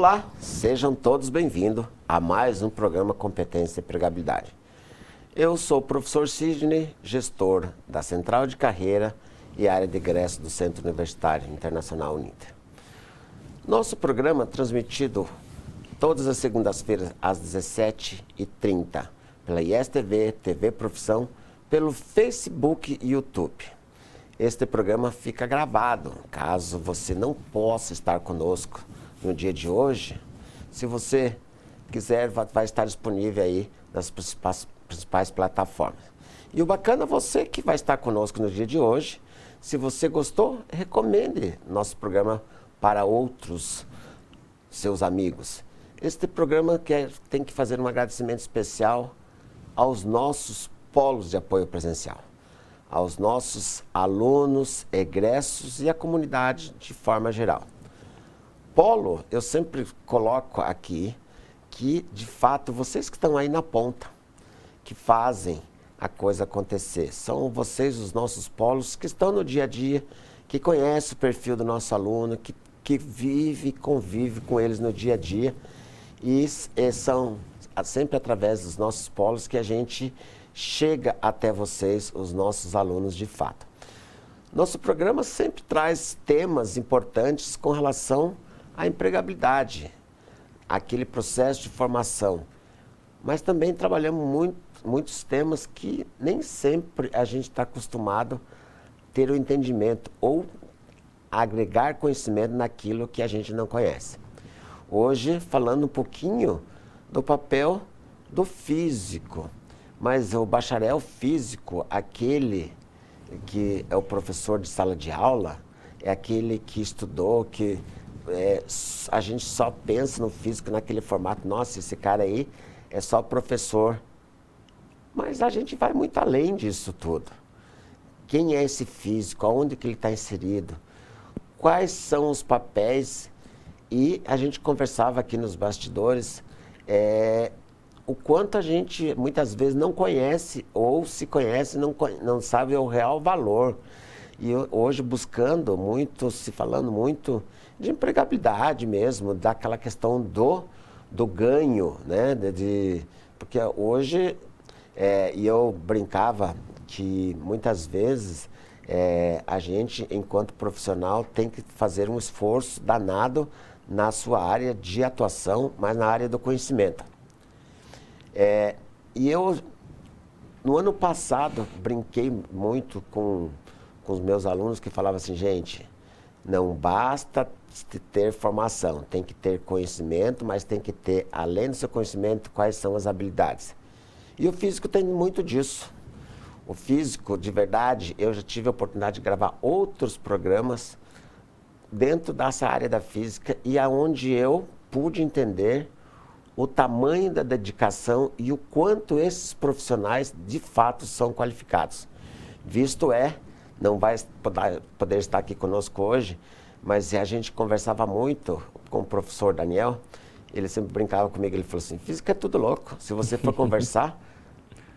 Olá, sejam todos bem-vindos a mais um programa Competência e Empregabilidade. Eu sou o professor Sidney, gestor da Central de Carreira e área de egresso do Centro Universitário Internacional Uninter. Nosso programa é transmitido todas as segundas-feiras às 17h30 pela ISTV, TV Profissão, pelo Facebook e YouTube. Este programa fica gravado, caso você não possa estar conosco no dia de hoje. Se você quiser, vai estar disponível aí nas principais plataformas. E o bacana é você que vai estar conosco no dia de hoje. Se você gostou, recomende nosso programa para outros seus amigos. Este programa tem que fazer um agradecimento especial aos nossos polos de apoio presencial, aos nossos alunos, egressos e à comunidade de forma geral. Polo, eu sempre coloco aqui que, de fato, vocês que estão aí na ponta, que fazem a coisa acontecer, são vocês os nossos polos que estão no dia a dia, que conhecem o perfil do nosso aluno, que vive e convive com eles no dia a dia, e são sempre através dos nossos polos que a gente chega até vocês, os nossos alunos de fato. Nosso programa sempre traz temas importantes com relação à empregabilidade, aquele processo de formação. Mas também trabalhamos muitos temas que nem sempre a gente está acostumado a ter o entendimento ou agregar conhecimento naquilo que a gente não conhece. Hoje, falando um pouquinho do papel do físico, mas o bacharel físico, aquele que é o professor de sala de aula, é aquele que estudou, que a gente só pensa no físico naquele formato, nossa, esse cara aí é só professor. Mas a gente vai muito além disso tudo. Quem é esse físico? Aonde que ele está inserido? Quais são os papéis? E a gente conversava aqui nos bastidores o quanto a gente muitas vezes não conhece, ou se conhece, não sabe o real valor. E hoje buscando muito, se falando muito de empregabilidade mesmo, daquela questão do ganho, né? Porque hoje, e eu brincava que muitas vezes a gente, enquanto profissional, tem que fazer um esforço danado na sua área de atuação, mas na área do conhecimento. E eu, no ano passado, brinquei muito com os meus alunos que falavam assim, gente, não basta ter formação, tem que ter conhecimento, mas tem que ter, além do seu conhecimento, quais são as habilidades. E o físico tem muito disso. O físico, de verdade, eu já tive a oportunidade de gravar outros programas dentro dessa área da física e aonde eu pude entender o tamanho da dedicação e o quanto esses profissionais de fato são qualificados. Visto não vai poder estar aqui conosco hoje, mas a gente conversava muito com o professor Daniel, ele sempre brincava comigo, ele falou assim, física é tudo louco, se você for conversar,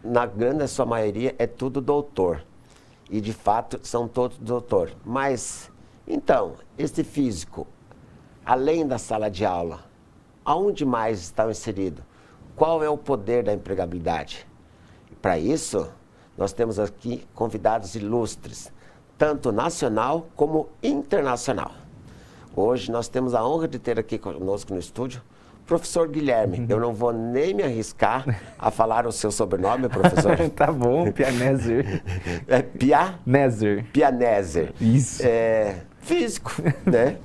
na grande sua maioria é tudo doutor, e de fato são todos doutor. Mas, então, esse físico, além da sala de aula, aonde mais está inserido? Qual é o poder da empregabilidade? Para isso, nós temos aqui convidados ilustres, tanto nacional como internacional. Hoje nós temos a honra de ter aqui conosco no estúdio o professor Guilherme. Eu não vou nem me arriscar a falar o seu sobrenome, professor. Tá bom, Pianézer. Pianézer. Pianézer. Isso. Físico, né?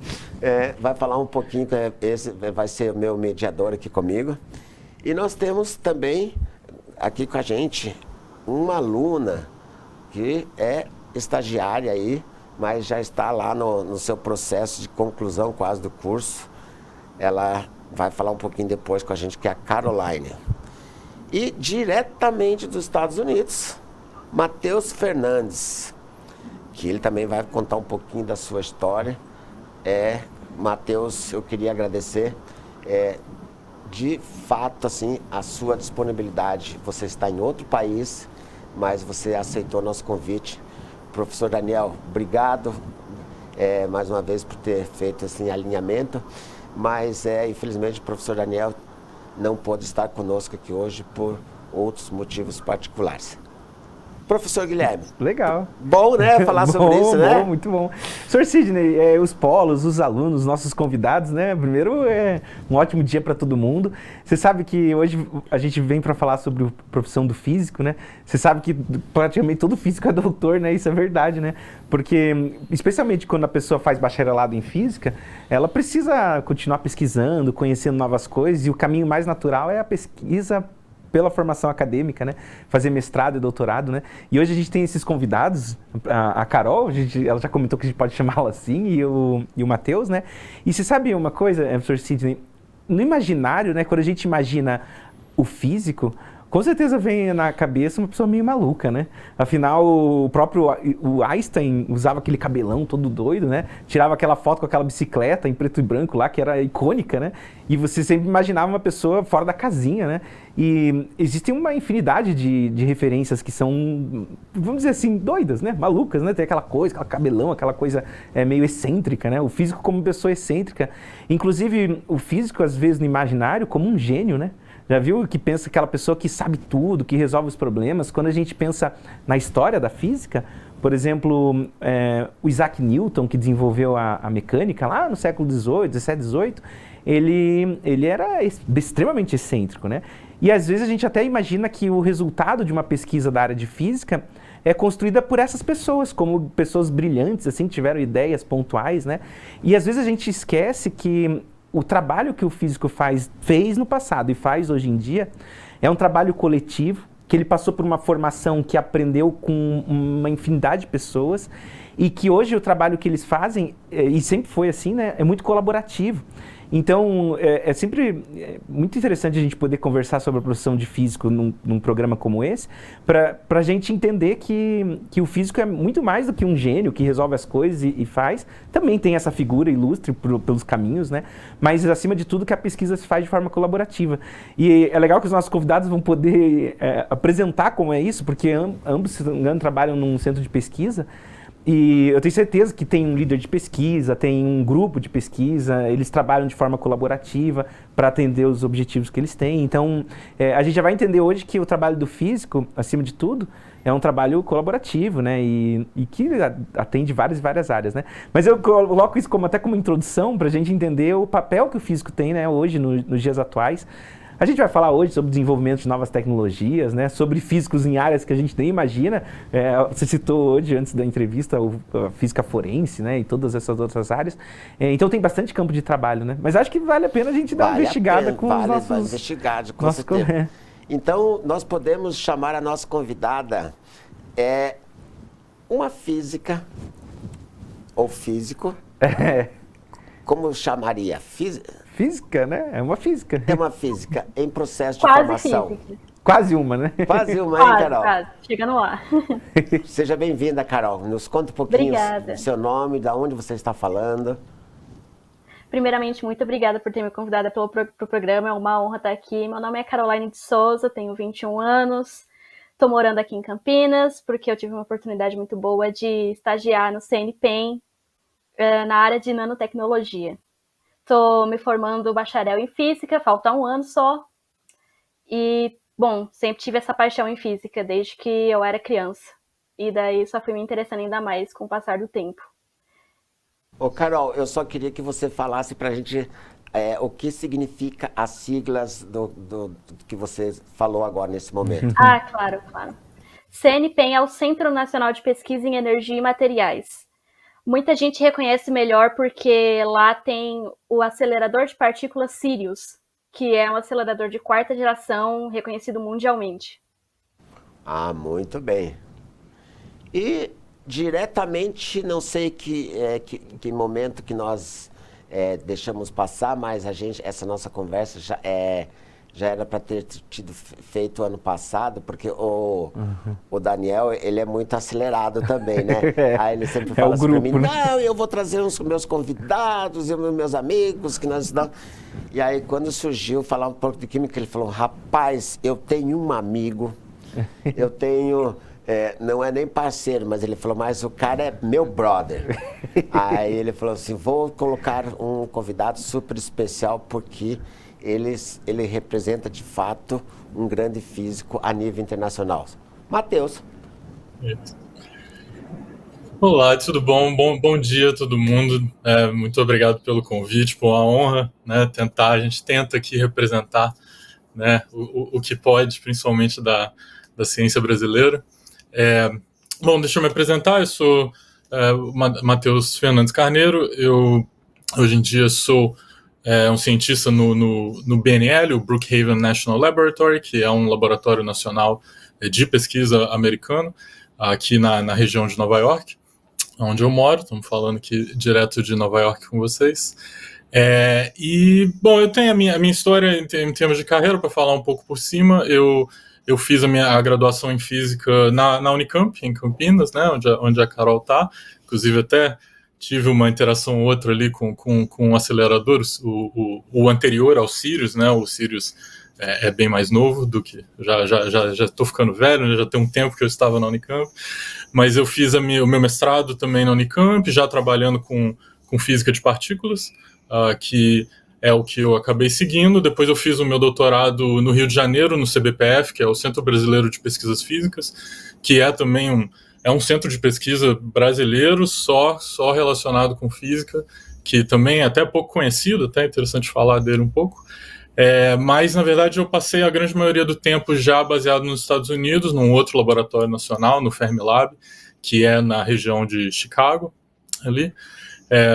Vai falar um pouquinho, esse vai ser o meu mediador aqui comigo. E nós temos também aqui com a gente uma aluna que é estagiária aí, mas já está lá no seu processo de conclusão quase do curso. Ela vai falar um pouquinho depois com a gente, que é a Caroline. E diretamente dos Estados Unidos, Matheus Fernandes, que ele também vai contar um pouquinho da sua história. Matheus, eu queria agradecer de fato assim, a sua disponibilidade. Você está em outro país, mas você aceitou nosso convite. Professor Daniel, obrigado mais uma vez por ter feito esse alinhamento. mas infelizmente o professor Daniel não pôde estar conosco aqui hoje por outros motivos particulares. Professor Guilherme. Legal. Bom, né? Falar sobre isso, né? Bom, muito bom. Sr. Sidney, os polos, os alunos, nossos convidados, né? Primeiro, um ótimo dia para todo mundo. Você sabe que hoje a gente vem para falar sobre a profissão do físico, né? Você sabe que praticamente todo físico é doutor, né? Isso é verdade, né? Porque, especialmente quando a pessoa faz bacharelado em física, ela precisa continuar pesquisando, conhecendo novas coisas, e o caminho mais natural é a pesquisa pela formação acadêmica, né? Fazer mestrado e doutorado, né? E hoje a gente tem esses convidados, a Carol, ela já comentou que a gente pode chamá-la assim, e o Matheus, né? E você sabe uma coisa, professor Sidney? No imaginário, né? Quando a gente imagina o físico, com certeza vem na cabeça uma pessoa meio maluca, né? Afinal, o Einstein usava aquele cabelão todo doido, né? Tirava aquela foto com aquela bicicleta em preto e branco lá, que era icônica, né? E você sempre imaginava uma pessoa fora da casinha, né? E existe uma infinidade de referências que são, vamos dizer assim, doidas, né? Malucas, né? Tem aquela coisa, aquela cabelão, aquela coisa meio excêntrica, né? O físico como pessoa excêntrica. Inclusive, o físico, às vezes, no imaginário, como um gênio, né? Já viu que pensa aquela pessoa que sabe tudo, que resolve os problemas? Quando a gente pensa na história da física, por exemplo, o Isaac Newton, que desenvolveu a mecânica lá no século XVIII, XVII, XVIII, ele era extremamente excêntrico, né? E às vezes a gente até imagina que o resultado de uma pesquisa da área de física é construída por essas pessoas, como pessoas brilhantes, assim, que tiveram ideias pontuais, né? E às vezes a gente esquece que o trabalho que o físico fez no passado e faz hoje em dia é um trabalho coletivo, que ele passou por uma formação que aprendeu com uma infinidade de pessoas e que hoje o trabalho que eles fazem, e sempre foi assim, né, é muito colaborativo. Então, é sempre muito interessante a gente poder conversar sobre a profissão de físico num programa como esse, para a gente entender que o físico é muito mais do que um gênio que resolve as coisas e faz. Também tem essa figura ilustre pelos caminhos, né? Mas, acima de tudo, que a pesquisa se faz de forma colaborativa. E é legal que os nossos convidados vão poder apresentar como é isso, porque ambos, se não me engano, trabalham num centro de pesquisa. E eu tenho certeza que tem um líder de pesquisa, tem um grupo de pesquisa, eles trabalham de forma colaborativa para atender os objetivos que eles têm. Então, a gente já vai entender hoje que o trabalho do físico, acima de tudo, é um trabalho colaborativo, né? E que atende várias áreas, né? Mas eu coloco isso até como introdução para a gente entender o papel que o físico tem, né, hoje, nos dias atuais. A gente vai falar hoje sobre desenvolvimento de novas tecnologias, né? Sobre físicos em áreas que a gente nem imagina. Você citou hoje, antes da entrevista, a física forense, né? E todas essas outras áreas. Então tem bastante campo de trabalho, né? Mas acho que vale a pena a gente dar uma investigada com os nossos... Vale investigado, com certeza. Então, nós podemos chamar a nossa convidada uma física ou físico. Como chamaria? Física, né? É uma física. É uma física em processo de formação. Física. Quase uma, né? Quase uma, hein, Carol? Quase. Chega no ar. Seja bem-vinda, Carol. Nos conta um pouquinho do seu nome, de onde você está falando. Primeiramente, muito obrigada por ter me convidado pro programa. É uma honra estar aqui. Meu nome é Caroline de Souza, tenho 21 anos. Estou morando aqui em Campinas, porque eu tive uma oportunidade muito boa de estagiar no CNPEM, na área de nanotecnologia. Estou me formando bacharel em física, falta um ano só. E, bom, sempre tive essa paixão em física desde que eu era criança. E daí só fui me interessando ainda mais com o passar do tempo. Ô, Carol, eu só queria que você falasse pra gente o que significa as siglas do que você falou agora nesse momento. Claro. CNPEM é o Centro Nacional de Pesquisa em Energia e Materiais. Muita gente reconhece melhor porque lá tem o acelerador de partículas Sirius, que é um acelerador de quarta geração reconhecido mundialmente. Muito bem. E diretamente, não sei que momento que nós deixamos passar, mas essa nossa conversa já era para ter tido feito ano passado, porque o Daniel, ele é muito acelerado também, né? Aí ele sempre fala assim para mim, não, eu vou trazer os meus convidados e os meus amigos, que nós estamos... E aí, quando surgiu falar um pouco de química, ele falou, rapaz, eu tenho um amigo, eu tenho não é nem parceiro, mas ele falou, mas o cara é meu brother. Aí ele falou assim, vou colocar um convidado super especial porque ele representa de fato um grande físico a nível internacional. Matheus. Olá, tudo bom? Bom dia a todo mundo. Muito obrigado pelo convite, por uma honra, né, a gente tenta aqui representar, né, o que pode, principalmente da ciência brasileira. Bom, deixa eu me apresentar, eu sou Matheus Fernandes Carneiro, eu hoje em dia sou um cientista no BNL, o Brookhaven National Laboratory, que é um laboratório nacional de pesquisa americano, aqui na região de Nova York, onde eu moro. Estamos falando aqui direto de Nova York com vocês. E, bom, eu tenho a minha história em termos de carreira, para falar um pouco por cima. Eu fiz a graduação em Física na Unicamp, em Campinas, né, onde a Carol está. Inclusive, até tive uma interação ou outra ali com aceleradores, o anterior ao Sirius, né, o Sirius é bem mais novo do que... Já estou ficando velho, né, já tem um tempo que eu estava na Unicamp, mas eu fiz o meu mestrado também na Unicamp, já trabalhando com física de partículas, que é o que eu acabei seguindo. Depois eu fiz o meu doutorado no Rio de Janeiro, no CBPF, que é o Centro Brasileiro de Pesquisas Físicas, que é também um centro de pesquisa brasileiro só relacionado com física, que também é até pouco conhecido, até interessante falar dele um pouco. Mas, na verdade, eu passei a grande maioria do tempo já baseado nos Estados Unidos, num outro laboratório nacional, no Fermilab, que é na região de Chicago, ali,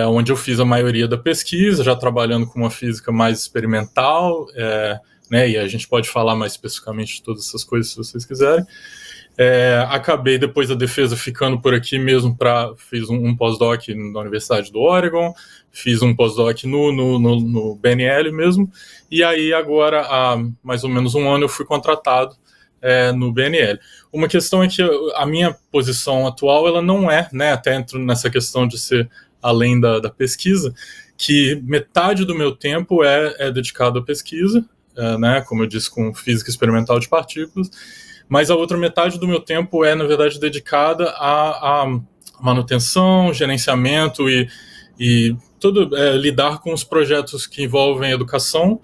onde eu fiz a maioria da pesquisa, já trabalhando com uma física mais experimental, né, e a gente pode falar mais especificamente de todas essas coisas se vocês quiserem. Acabei, depois da defesa, ficando por aqui mesmo, fiz um pós-doc na Universidade do Oregon, fiz um pós-doc no BNL mesmo, e aí agora, há mais ou menos um ano, eu fui contratado no BNL. Uma questão é que a minha posição atual, ela não é, né, até entro nessa questão de ser além da pesquisa, que metade do meu tempo é dedicado à pesquisa, né, como eu disse, com física experimental de partículas, mas a outra metade do meu tempo na verdade, dedicada à manutenção, gerenciamento e lidar com os projetos que envolvem educação,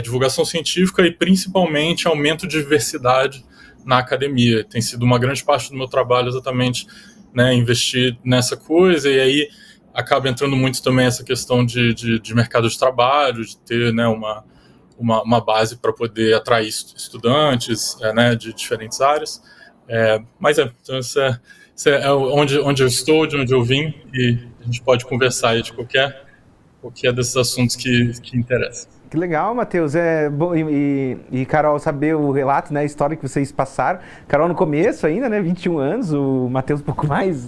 divulgação científica e, principalmente, aumento de diversidade na academia. Tem sido uma grande parte do meu trabalho exatamente, né, investir nessa coisa, e aí acaba entrando muito também essa questão de mercado de trabalho, de ter, né, uma base para poder atrair estudantes, né, de diferentes áreas. Mas então isso é onde eu estou, de onde eu vim, e a gente pode conversar aí de qualquer desses assuntos que interessam. Que legal, Matheus. Bom, e Carol, saber o relato, né, a história que vocês passaram. Carol no começo ainda, né, 21 anos, o Matheus um pouco mais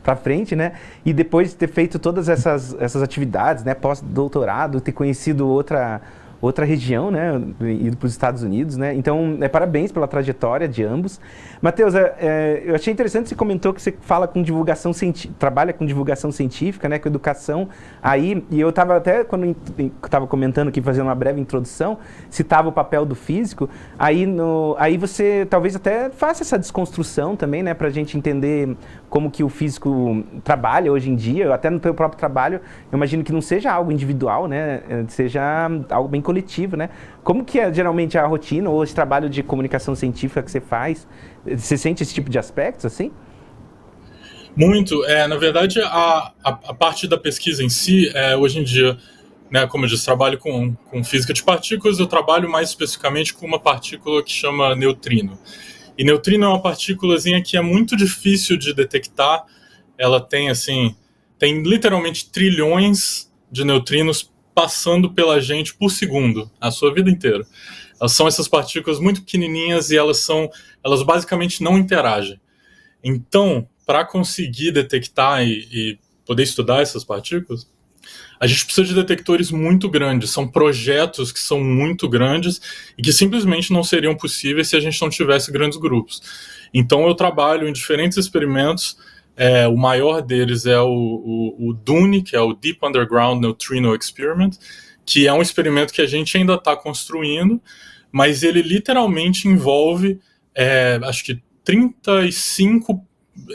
para frente, né, e depois de ter feito todas essas atividades, né, pós-doutorado, ter conhecido outra região, né, ido para os Estados Unidos, né, então parabéns pela trajetória de ambos. Matheus, eu achei interessante, você comentou que você fala com divulgação científica, trabalha com divulgação científica, né, com educação aí, e eu estava até, quando estava comentando aqui, fazendo uma breve introdução, citava o papel do físico, aí você talvez até faça essa desconstrução também, né, para a gente entender como que o físico trabalha hoje em dia, até no seu próprio trabalho, eu imagino que não seja algo individual, né, seja algo bem coletivo, né? Como que é geralmente a rotina ou esse trabalho de comunicação científica que você faz? Você sente esse tipo de aspectos, assim? Muito. Na verdade, a parte da pesquisa em si, hoje em dia, né, como eu disse, trabalho com física de partículas, eu trabalho mais especificamente com uma partícula que chama neutrino. E neutrino é uma partículazinha que é muito difícil de detectar. Ela tem literalmente trilhões de neutrinos passando pela gente por segundo, a sua vida inteira. Elas são essas partículas muito pequenininhas e elas basicamente não interagem. Então, para conseguir detectar e poder estudar essas partículas, a gente precisa de detectores muito grandes, são projetos que são muito grandes e que simplesmente não seriam possíveis se a gente não tivesse grandes grupos. Então eu trabalho em diferentes experimentos, o maior deles é o DUNE, que é o Deep Underground Neutrino Experiment, que é um experimento que a gente ainda está construindo, mas ele literalmente envolve, acho que 35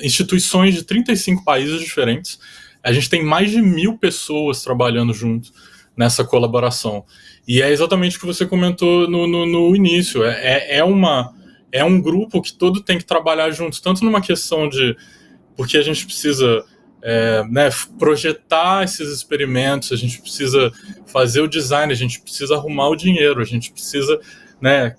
instituições de 35 países diferentes. A gente tem mais de 1.000 pessoas trabalhando junto nessa colaboração. E é exatamente o que você comentou no início. É um grupo que todo tem que trabalhar junto, tanto numa questão de... Porque a gente precisa projetar esses experimentos, a gente precisa fazer o design, a gente precisa arrumar o dinheiro, a gente precisa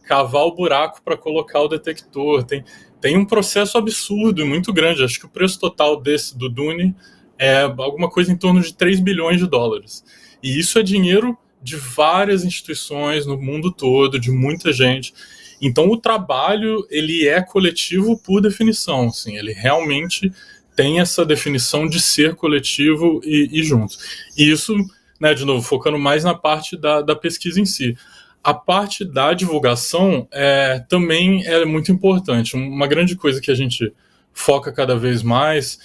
cavar o buraco para colocar o detector. Tem um processo absurdo e muito grande. Acho que o preço total do Dune é alguma coisa em torno de 3 bilhões de dólares. E isso é dinheiro de várias instituições no mundo todo, de muita gente. Então o trabalho, ele é coletivo por definição, assim, ele realmente tem essa definição de ser coletivo e junto. E isso, de novo, focando mais na parte da pesquisa em si. A parte da divulgação também é muito importante. Uma grande coisa que a gente foca cada vez mais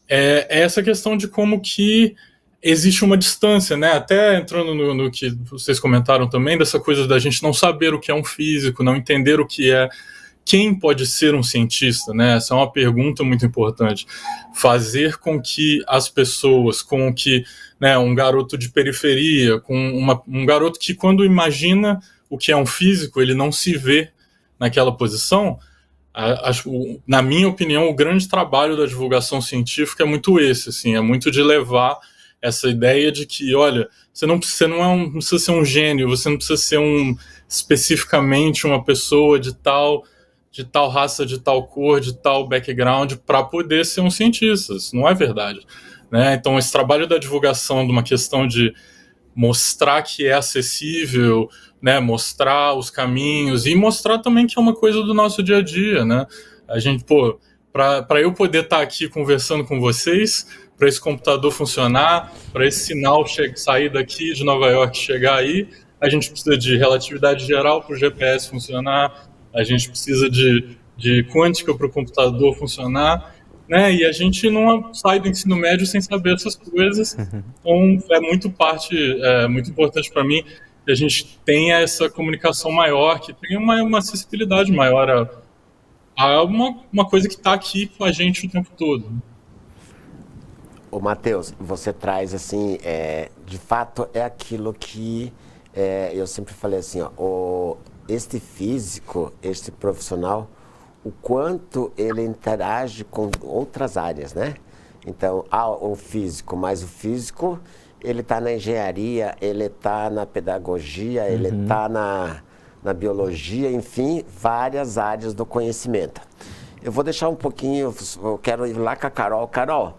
é essa questão de como que existe uma distância, até entrando no que vocês comentaram também, dessa coisa da gente não saber o que é um físico, não entender o que é, quem pode ser um cientista, Essa é uma pergunta muito importante. Fazer com que as pessoas, com que um garoto de periferia, com um garoto que quando imagina o que é um físico, ele não se vê naquela posição. Na minha opinião, o grande trabalho da divulgação científica é muito esse, assim, é muito de levar essa ideia de que, olha, você não precisa ser um gênio, você não precisa ser especificamente uma pessoa de tal raça, de tal cor, de tal background para poder ser um cientista. Isso não é verdade. Então, esse trabalho da divulgação de uma questão de mostrar que é acessível, mostrar os caminhos e mostrar também que é uma coisa do nosso dia a dia, A gente, para eu poder estar aqui conversando com vocês, para esse computador funcionar, para esse sinal sair daqui de Nova York chegar aí, a gente precisa de relatividade geral para o GPS funcionar, a gente precisa de quântica para o computador funcionar, e a gente não sai do ensino médio sem saber essas coisas. Então, é muito importante para mim que a gente tenha essa comunicação maior, que tenha uma acessibilidade maior a uma coisa que está aqui com a gente o tempo todo. Ô, Matheus, você traz assim, de fato é aquilo que eu sempre falei assim, este físico, este profissional, o quanto ele interage com outras áreas, Então, o físico, mas o físico, ele está na engenharia, ele está na pedagogia, ele está na biologia, enfim, várias áreas do conhecimento. Eu vou deixar um pouquinho, eu quero ir lá com a Carol. Carol,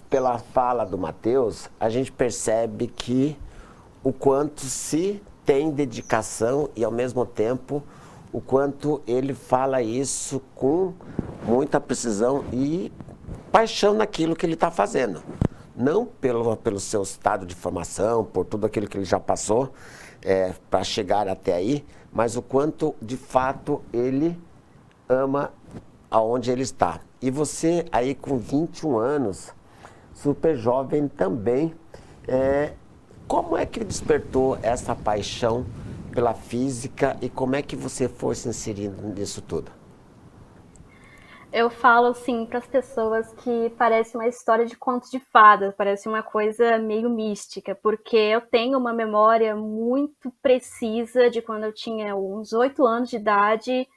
pela fala do Matheus, a gente percebe que o quanto se tem dedicação e, ao mesmo tempo, o quanto ele fala isso com muita precisão e paixão naquilo que ele está fazendo. Não pelo seu estado de formação, por tudo aquilo que ele já passou para chegar até aí, mas o quanto, de fato, ele ama aonde ele está. E você, aí com 21 anos, super jovem também, como é que despertou essa paixão pela física e como é que você foi se inserindo nisso tudo? Eu falo assim para as pessoas que parece uma história de contos de fadas, parece uma coisa meio mística, porque eu tenho uma memória muito precisa de quando eu tinha uns 8 anos de idade,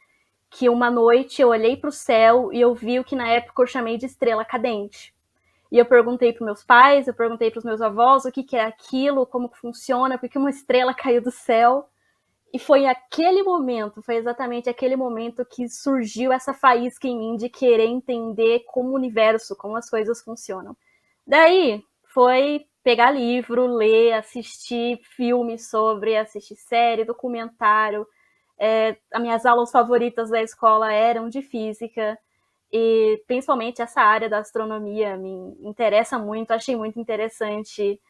que uma noite eu olhei para o céu e eu vi o que na época eu chamei de estrela cadente. E eu perguntei para meus pais, eu perguntei para os meus avós o que é aquilo, como funciona, por que uma estrela caiu do céu. E foi exatamente aquele momento que surgiu essa faísca em mim de querer entender como o universo, como as coisas funcionam. Daí foi pegar livro, ler, assistir filmes assistir série, documentário. As minhas aulas favoritas da escola eram de física. E principalmente essa área da astronomia me interessa muito, achei muito interessante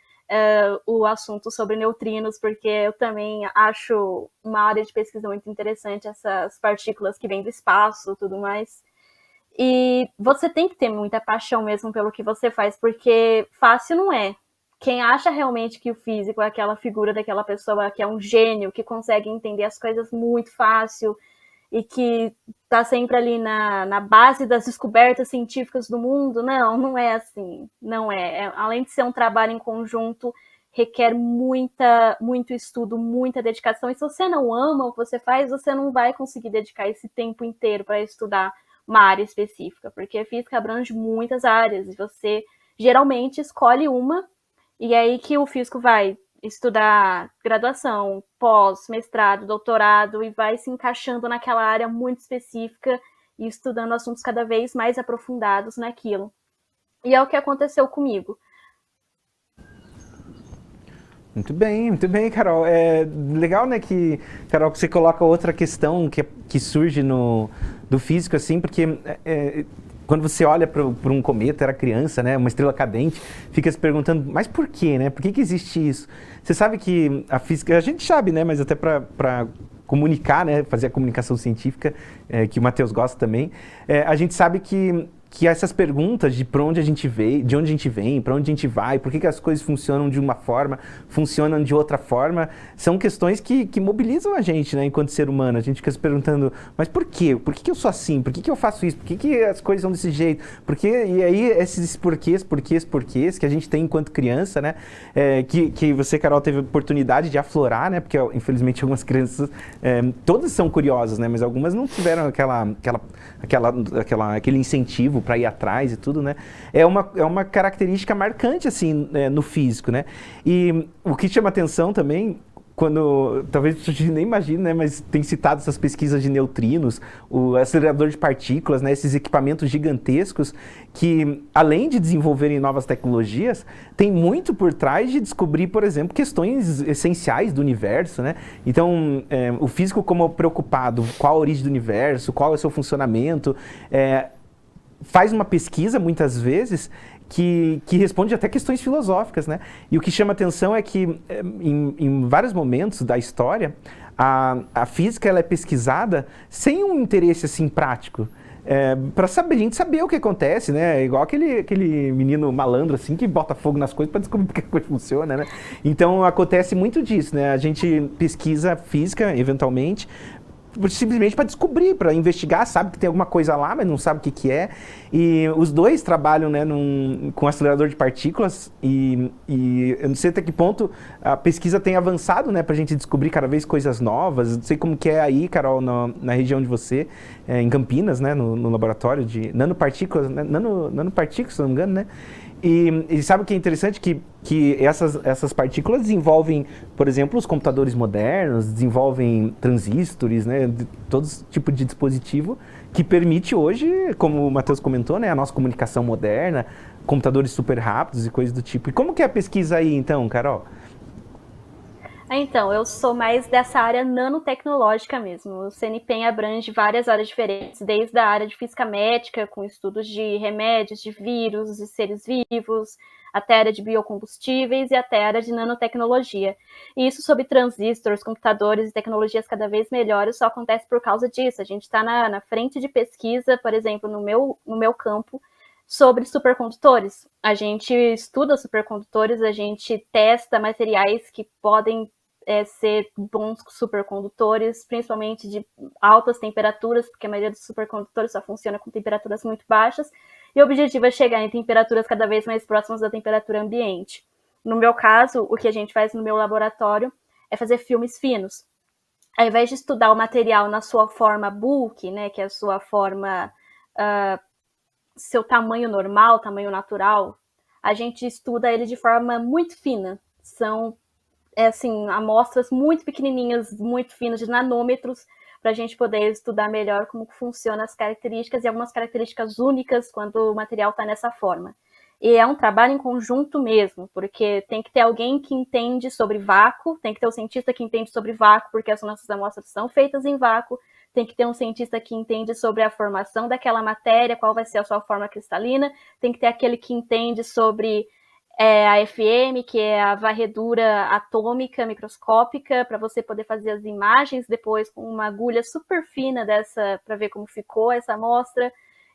o assunto sobre neutrinos, porque eu também acho uma área de pesquisa muito interessante, essas partículas que vêm do espaço e tudo mais. E você tem que ter muita paixão mesmo pelo que você faz, porque fácil não é. Quem acha realmente que o físico é aquela figura daquela pessoa que é um gênio, que consegue entender as coisas muito fácil, e que tá sempre ali na base das descobertas científicas do mundo. Não é assim. Não é. Além de ser um trabalho em conjunto, requer muito estudo, muita dedicação. E se você não ama o que você faz, você não vai conseguir dedicar esse tempo inteiro para estudar uma área específica, porque a física abrange muitas áreas e você geralmente escolhe uma, e é aí que o físico vai estudar graduação, pós, mestrado, doutorado, e vai se encaixando naquela área muito específica e estudando assuntos cada vez mais aprofundados naquilo. E é o que aconteceu comigo. Muito bem, Carol. É legal, né, Carol, que você coloca outra questão que surge do físico, assim, porque quando você olha para um cometa, era criança, né, uma estrela cadente, fica se perguntando, mas por quê, né? Por que existe isso? Você sabe que a física, a gente sabe, né, mas até para comunicar, né, fazer a comunicação científica, que o Matheus gosta também, a gente sabe que essas perguntas de para onde a gente veio, de onde a gente vem, para onde a gente vai, por que as coisas funcionam de uma forma, funcionam de outra forma, são questões que mobilizam a gente, né, enquanto ser humano. A gente fica se perguntando, mas por quê? Por que eu sou assim? Por que eu faço isso? Por que as coisas são desse jeito? E aí esses porquês que a gente tem enquanto criança, né, que você, Carol, teve a oportunidade de aflorar, né, porque infelizmente algumas crianças, todas são curiosas, né, mas algumas não tiveram aquele incentivo para ir atrás e tudo, né? É uma característica marcante, assim, no físico, né? E o que chama atenção também, quando, talvez a gente nem imagine, né, mas tem citado essas pesquisas de neutrinos, o acelerador de partículas, né, esses equipamentos gigantescos que, além de desenvolverem novas tecnologias, tem muito por trás de descobrir, por exemplo, questões essenciais do universo, né? Então, o físico como preocupado, qual a origem do universo, qual é o seu funcionamento, faz uma pesquisa, muitas vezes, que responde até questões filosóficas, né? E o que chama atenção é que, em vários momentos da história, a física ela é pesquisada sem um interesse assim, prático. Para a gente saber o que acontece, né? Igual aquele menino malandro assim que bota fogo nas coisas para descobrir porque a coisa funciona, né? Então acontece muito disso, né? A gente pesquisa física, eventualmente, simplesmente para descobrir, para investigar, sabe que tem alguma coisa lá, mas não sabe o que é. E os dois trabalham, né, com acelerador de partículas e eu não sei até que ponto a pesquisa tem avançado, né, para a gente descobrir cada vez coisas novas. Não sei como que é aí, Carol, na região de você, em Campinas, né, no laboratório de nanopartículas, né, nanopartículas, se não me engano, né? E sabe o que é interessante? Que essas partículas desenvolvem, por exemplo, os computadores modernos, desenvolvem transistores, né, todo tipo de dispositivo que permite hoje, como o Matheus comentou, né, a nossa comunicação moderna, computadores super rápidos e coisas do tipo. E como que é a pesquisa aí, então, Carol? Então, eu sou mais dessa área nanotecnológica mesmo. O CNPq abrange várias áreas diferentes, desde a área de física médica, com estudos de remédios, de vírus, de seres vivos, até a área de biocombustíveis e até a área de nanotecnologia. E isso sobre transistores, computadores e tecnologias cada vez melhores só acontece por causa disso. A gente está na frente de pesquisa, por exemplo, no meu campo, sobre supercondutores. A gente estuda supercondutores, a gente testa materiais que podem ser bons supercondutores, principalmente de altas temperaturas, porque a maioria dos supercondutores só funciona com temperaturas muito baixas, e o objetivo é chegar em temperaturas cada vez mais próximas da temperatura ambiente. No meu caso, o que a gente faz no meu laboratório é fazer filmes finos. Ao invés de estudar o material na sua forma bulk, né, que é a sua forma, seu tamanho normal, tamanho natural, a gente estuda ele de forma muito fina. São assim, amostras muito pequenininhas, muito finas, de nanômetros, para a gente poder estudar melhor como funcionam as características e algumas características únicas quando o material está nessa forma. E é um trabalho em conjunto mesmo, porque tem que ter alguém que entende sobre vácuo, tem que ter um cientista que entende sobre vácuo, porque as nossas amostras são feitas em vácuo, tem que ter um cientista que entende sobre a formação daquela matéria, qual vai ser a sua forma cristalina, tem que ter aquele que entende sobre a FM, que é a varredura atômica microscópica, para você poder fazer as imagens depois com uma agulha super fina dessa, para ver como ficou essa amostra.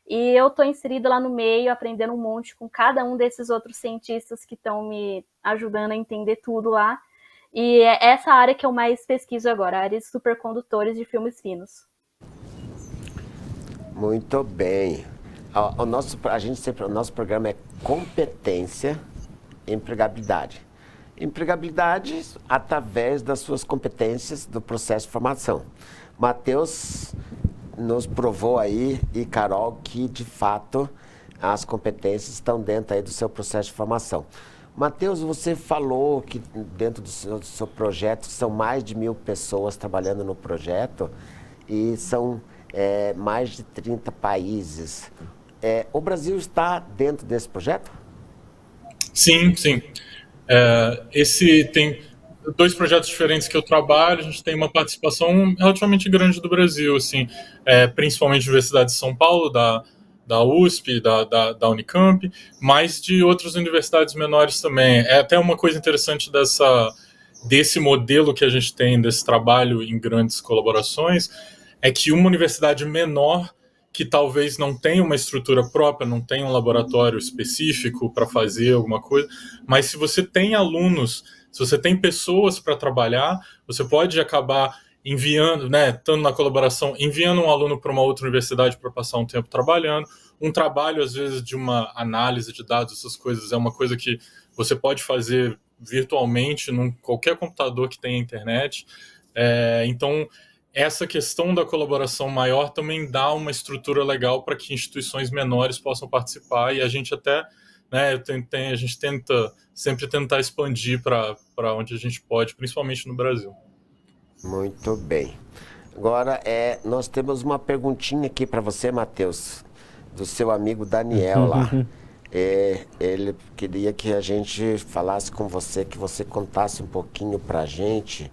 E eu estou inserida lá no meio, aprendendo um monte com cada um desses outros cientistas que estão me ajudando a entender tudo lá. E é essa área que eu mais pesquiso agora, a área de supercondutores de filmes finos. Muito bem. O nosso programa é competência, empregabilidade. Empregabilidade através das suas competências do processo de formação. Matheus nos provou aí, e Carol, que de fato as competências estão dentro aí do seu processo de formação. Matheus, você falou que dentro do seu projeto são mais de 1.000 pessoas trabalhando no projeto e são mais de 30 países. O Brasil está dentro desse projeto? Sim, sim. Esse tem 2 projetos diferentes que eu trabalho. A gente tem uma participação relativamente grande do Brasil, assim, principalmente da Universidade de São Paulo, da USP, da Unicamp, mas de outras universidades menores também. É até uma coisa interessante desse modelo que a gente tem, desse trabalho em grandes colaborações, é que uma universidade menor, que talvez não tenha uma estrutura própria, não tenha um laboratório específico para fazer alguma coisa, mas se você tem alunos, se você tem pessoas para trabalhar, você pode acabar enviando, né, estando na colaboração, enviando um aluno para uma outra universidade para passar um tempo trabalhando. Um trabalho, às vezes, de uma análise de dados, essas coisas, é uma coisa que você pode fazer virtualmente em qualquer computador que tenha internet. Então, essa questão da colaboração maior também dá uma estrutura legal para que instituições menores possam participar, e a gente até, né, a gente tenta sempre tentar expandir para onde a gente pode, principalmente no Brasil. Muito bem. Agora, nós temos uma perguntinha aqui para você, Matheus, do seu amigo Daniel lá. Ele queria que a gente falasse com você, que você contasse um pouquinho para a gente.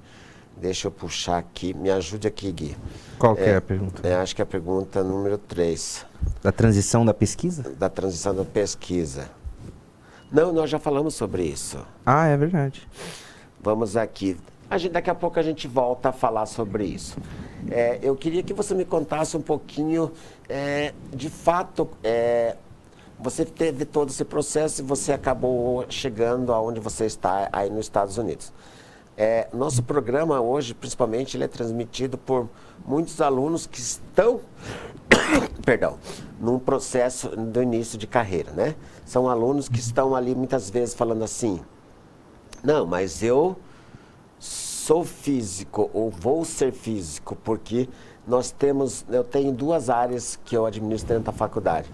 Deixa eu puxar aqui. Me ajude aqui, Gui. Qual que é a pergunta? Acho que é a pergunta número 3. Da transição da pesquisa? Da transição da pesquisa. Não, nós já falamos sobre isso. Ah, é verdade. Vamos aqui. Daqui a pouco a gente volta a falar sobre isso. Eu queria que você me contasse um pouquinho, de fato, você teve todo esse processo e você acabou chegando aonde você está aí nos Estados Unidos. Nosso programa hoje, principalmente, ele é transmitido por muitos alunos que estão, perdão, num processo do início de carreira, né? São alunos que estão ali muitas vezes falando assim, não, mas eu sou físico ou vou ser físico, porque eu tenho 2 áreas que eu administro dentro da faculdade.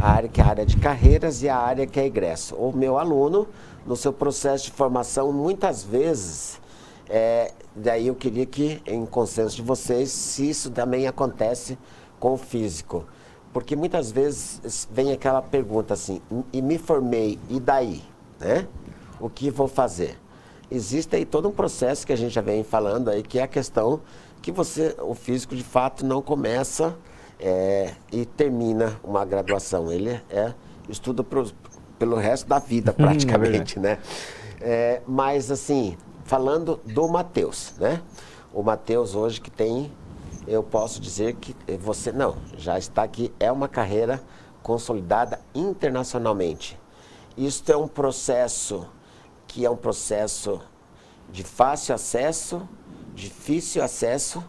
A área que é a área de carreiras e a área que é egresso. O meu aluno, no seu processo de formação, muitas vezes, daí eu queria que, em consenso de vocês, se isso também acontece com o físico. Porque muitas vezes vem aquela pergunta assim, e me formei, e daí? Né? O que vou fazer? Existe aí todo um processo que a gente já vem falando aí, que é a questão que o físico de fato não começa e termina uma graduação. Ele estuda pelo resto da vida praticamente, né? Mas assim, falando do Matheus, né? O Matheus hoje que tem, eu posso dizer que você, já está aqui, é uma carreira consolidada internacionalmente. Isso é um processo que é um processo de fácil acesso, difícil acesso.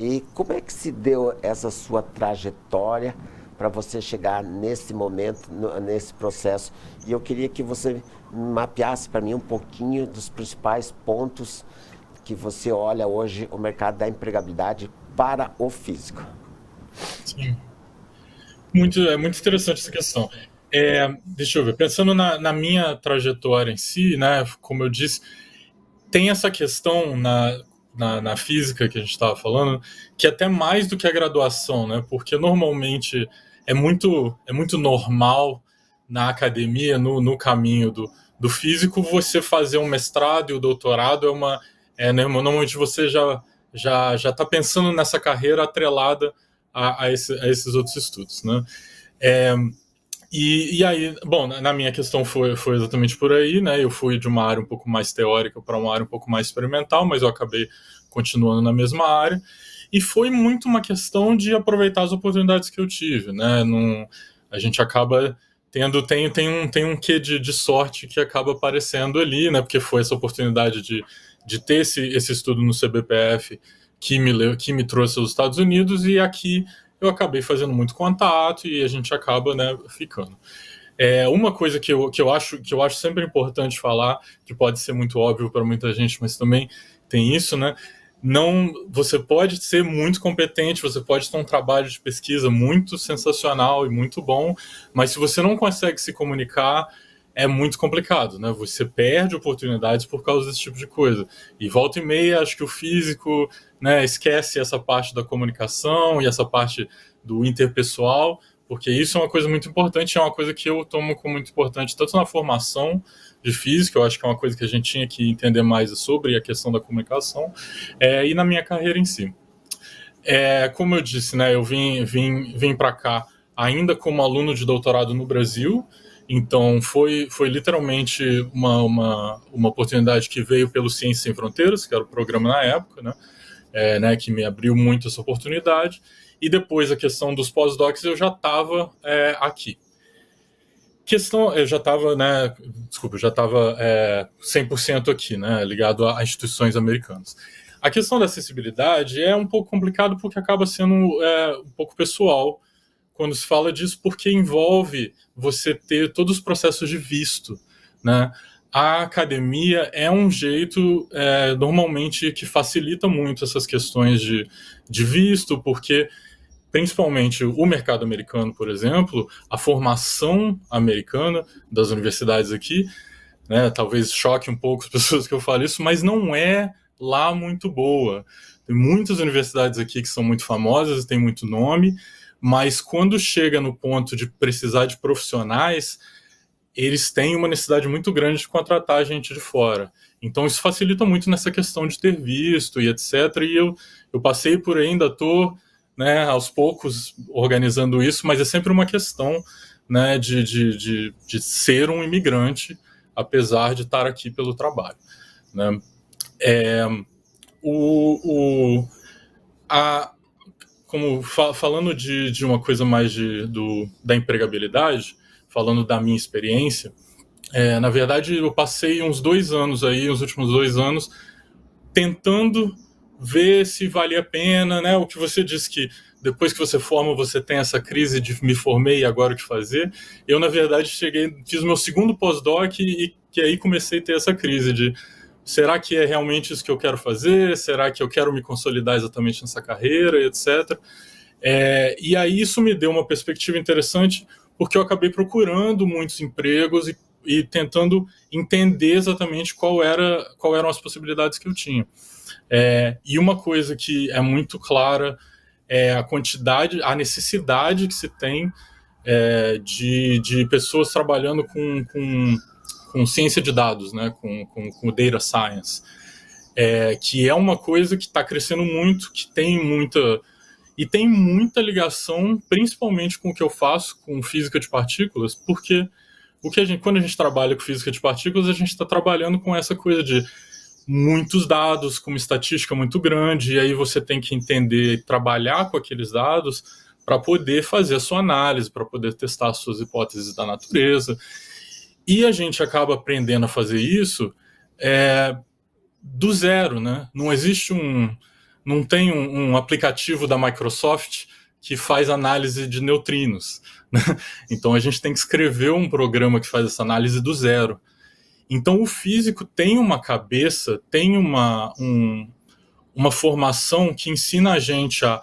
E como é que se deu essa sua trajetória para você chegar nesse momento, nesse processo? E eu queria que você mapeasse para mim um pouquinho dos principais pontos que você olha hoje o mercado da empregabilidade para o físico. Sim. É muito interessante essa questão. Deixa eu ver, pensando na minha trajetória em si, né, como eu disse, tem essa questão na física que a gente estava falando, que é até mais do que a graduação, né, porque normalmente é muito normal na academia, no caminho do físico, você fazer um mestrado e o doutorado normalmente você já está pensando nessa carreira atrelada a esses outros estudos, né. E aí, bom, na minha questão foi exatamente por aí, né? Eu fui de uma área um pouco mais teórica para uma área um pouco mais experimental, mas eu acabei continuando na mesma área. E foi muito uma questão de aproveitar as oportunidades que eu tive, né? A gente acaba tem um quê de sorte que acaba aparecendo ali, né? Porque foi essa oportunidade de ter esse estudo no CBPF que me trouxe aos Estados Unidos, e aqui eu acabei fazendo muito contato e a gente acaba, né, ficando. Uma coisa que eu acho sempre importante falar, que pode ser muito óbvio para muita gente, mas também tem isso, né? Você pode ser muito competente, você pode ter um trabalho de pesquisa muito sensacional e muito bom, mas se você não consegue se comunicar, é muito complicado, né? Você perde oportunidades por causa desse tipo de coisa. E volta e meia, acho que o físico, né, esquece essa parte da comunicação e essa parte do interpessoal, porque isso é uma coisa muito importante, é uma coisa que eu tomo como muito importante, tanto na formação de física, eu acho que é uma coisa que a gente tinha que entender mais sobre a questão da comunicação, e na minha carreira em si. Como eu disse, né, eu vim para cá ainda como aluno de doutorado no Brasil, então foi literalmente uma oportunidade que veio pelo Ciências Sem Fronteiras, que era o programa na época, né, que me abriu muito essa oportunidade, e depois a questão dos pós-docs eu já estava aqui. Eu já estava, né, desculpa, eu já estava 100% aqui, né, ligado a instituições americanas. A questão da acessibilidade é um pouco complicado porque acaba sendo um pouco pessoal quando se fala disso, porque envolve você ter todos os processos de visto, né? A academia é um jeito, normalmente, que facilita muito essas questões de visto, porque, principalmente, o mercado americano, por exemplo, a formação americana das universidades aqui, né, talvez choque um pouco as pessoas que eu falo isso, mas não é lá muito boa. Tem muitas universidades aqui que são muito famosas, têm muito nome, mas quando chega no ponto de precisar de profissionais, eles têm uma necessidade muito grande de contratar gente de fora. Então isso facilita muito nessa questão de ter visto e etc. E eu passei por aí, ainda estou, né, aos poucos organizando isso, mas é sempre uma questão, né, de ser um imigrante, apesar de estar aqui pelo trabalho, né? Falando de uma coisa mais da empregabilidade, falando da minha experiência, na verdade eu passei uns últimos 2 anos, tentando ver se valia a pena, né? O que você disse que depois que você forma, você tem essa crise de me formei e agora o que fazer. Eu, na verdade, fiz meu segundo pós-doc e que aí comecei a ter essa crise de será que é realmente isso que eu quero fazer? Será que eu quero me consolidar exatamente nessa carreira, etc. E aí isso me deu uma perspectiva interessante, porque eu acabei procurando muitos empregos e tentando entender exatamente qual eram as possibilidades que eu tinha. E uma coisa que é muito clara é a necessidade que se tem de pessoas trabalhando com ciência de dados, né, com data science, que é uma coisa que está crescendo muito, que tem muita ligação, principalmente com o que eu faço com física de partículas, porque quando a gente trabalha com física de partículas, a gente está trabalhando com essa coisa de muitos dados, com uma estatística muito grande, e aí você tem que entender e trabalhar com aqueles dados para poder fazer a sua análise, para poder testar as suas hipóteses da natureza. E a gente acaba aprendendo a fazer isso do zero, né? Não tem um aplicativo da Microsoft que faz análise de neutrinos, né? Então a gente tem que escrever um programa que faz essa análise do zero. Então o físico tem uma cabeça, tem uma formação que ensina a gente a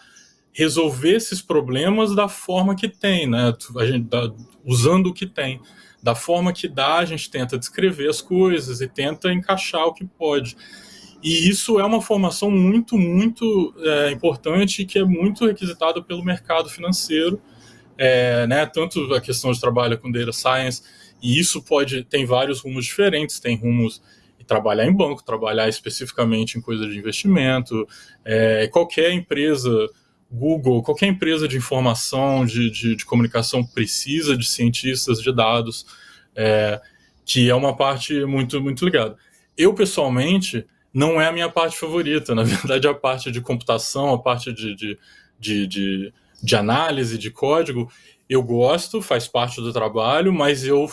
resolver esses problemas da forma que tem, né? Usando o que tem. Da forma que dá, a gente tenta descrever as coisas e tenta encaixar o que pode. E isso é uma formação muito, muito importante e que é muito requisitada pelo mercado financeiro, né? Tanto a questão de trabalho com data science, e isso tem vários rumos diferentes, tem rumos de trabalhar em banco, trabalhar especificamente em coisa de investimento, qualquer empresa, Google, qualquer empresa de informação, de comunicação precisa de cientistas de dados, que é uma parte muito, muito ligada. Eu, pessoalmente, não é a minha parte favorita. Na verdade, a parte de computação, a parte de análise, de código, eu gosto, faz parte do trabalho, mas eu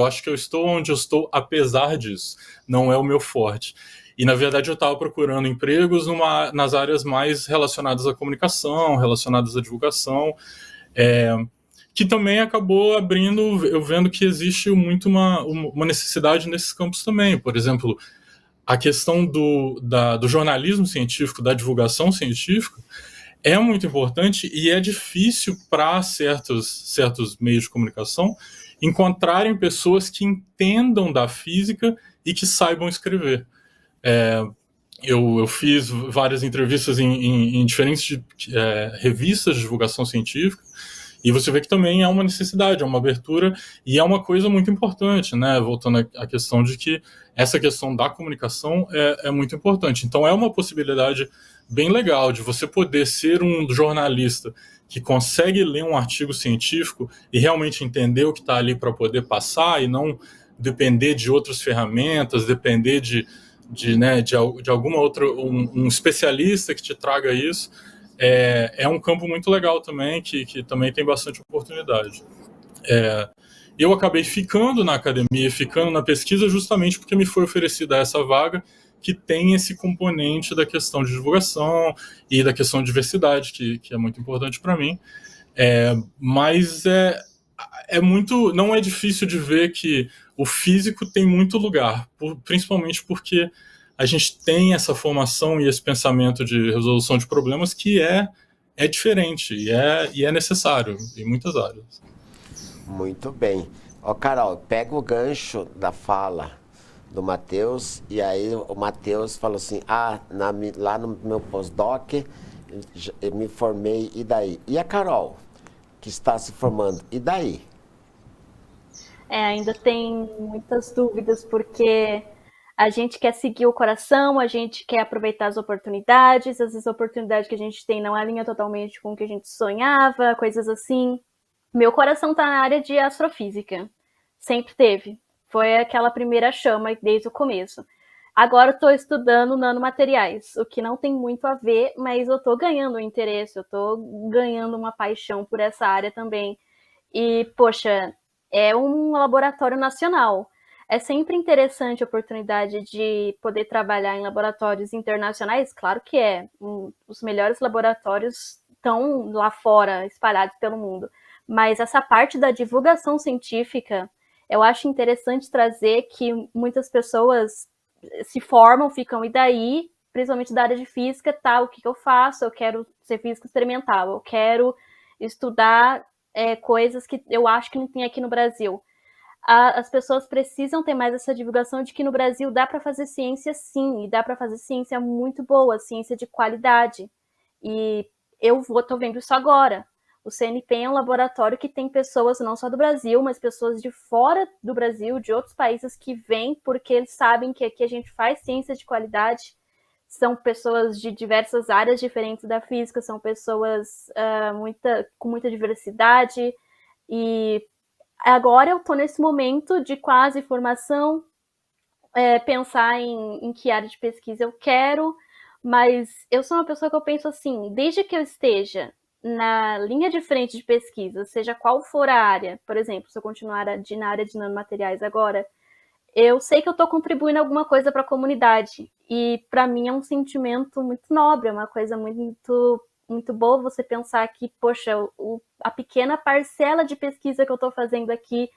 acho que eu estou onde eu estou apesar disso. Não é o meu forte. E, na verdade, eu estava procurando empregos nas áreas mais relacionadas à comunicação, relacionadas à divulgação, que também acabou abrindo, eu vendo que existe muito uma necessidade nesses campos também. Por exemplo, a questão do jornalismo científico, da divulgação científica, é muito importante e é difícil para certos meios de comunicação encontrarem pessoas que entendam da física e que saibam escrever. Eu fiz várias entrevistas em diferentes revistas de divulgação científica, e você vê que também é uma necessidade, é uma abertura, e é uma coisa muito importante, né? Voltando à questão de que essa questão da comunicação é muito importante. Então é uma possibilidade bem legal de você poder ser um jornalista que consegue ler um artigo científico e realmente entender o que está ali para poder passar, e não depender de outras ferramentas, depender de alguma outra, um especialista que te traga isso. É um campo muito legal também, que também tem bastante oportunidade. Eu acabei ficando na academia, ficando na pesquisa, justamente porque me foi oferecida essa vaga que tem esse componente da questão de divulgação e da questão de diversidade, que é muito importante para mim. Mas não é difícil de ver que o físico tem muito lugar, principalmente porque a gente tem essa formação e esse pensamento de resolução de problemas que é diferente e é necessário em muitas áreas. Muito bem. Carol, pega o gancho da fala do Matheus, e aí o Matheus falou assim, lá no meu pós-doc eu me formei, e daí? E a Carol, que está se formando, e daí? Ainda tem muitas dúvidas, porque a gente quer seguir o coração, a gente quer aproveitar as oportunidades, às vezes a oportunidade que a gente tem não alinha totalmente com o que a gente sonhava, coisas assim. Meu coração está na área de astrofísica, sempre teve. Foi aquela primeira chama desde o começo. Agora eu estou estudando nanomateriais, o que não tem muito a ver, mas eu estou ganhando um interesse, eu estou ganhando uma paixão por essa área também. E, poxa, é um laboratório nacional. É sempre interessante a oportunidade de poder trabalhar em laboratórios internacionais, claro que é. Os melhores laboratórios estão lá fora, espalhados pelo mundo. Mas essa parte da divulgação científica, eu acho interessante trazer que muitas pessoas se formam, ficam, e daí, principalmente da área de física, tá, o que eu faço? Eu quero ser física experimental, eu quero estudar coisas que eu acho que não tem aqui no Brasil. As pessoas precisam ter mais essa divulgação de que no Brasil dá para fazer ciência sim, e dá para fazer ciência muito boa, ciência de qualidade. E eu tô vendo isso agora. O CNP é um laboratório que tem pessoas não só do Brasil, mas pessoas de fora do Brasil, de outros países, que vêm porque eles sabem que aqui a gente faz ciência de qualidade. São pessoas de diversas áreas diferentes da física, são pessoas com muita diversidade. E agora eu estou nesse momento de quase formação, pensar em que área de pesquisa eu quero, mas eu sou uma pessoa que eu penso assim, desde que eu esteja na linha de frente de pesquisa, seja qual for a área, por exemplo, se eu continuar na área de nanomateriais agora, eu sei que eu estou contribuindo alguma coisa para a comunidade, e para mim é um sentimento muito nobre, é uma coisa muito, muito boa você pensar que, poxa, a pequena parcela de pesquisa que eu estou fazendo aqui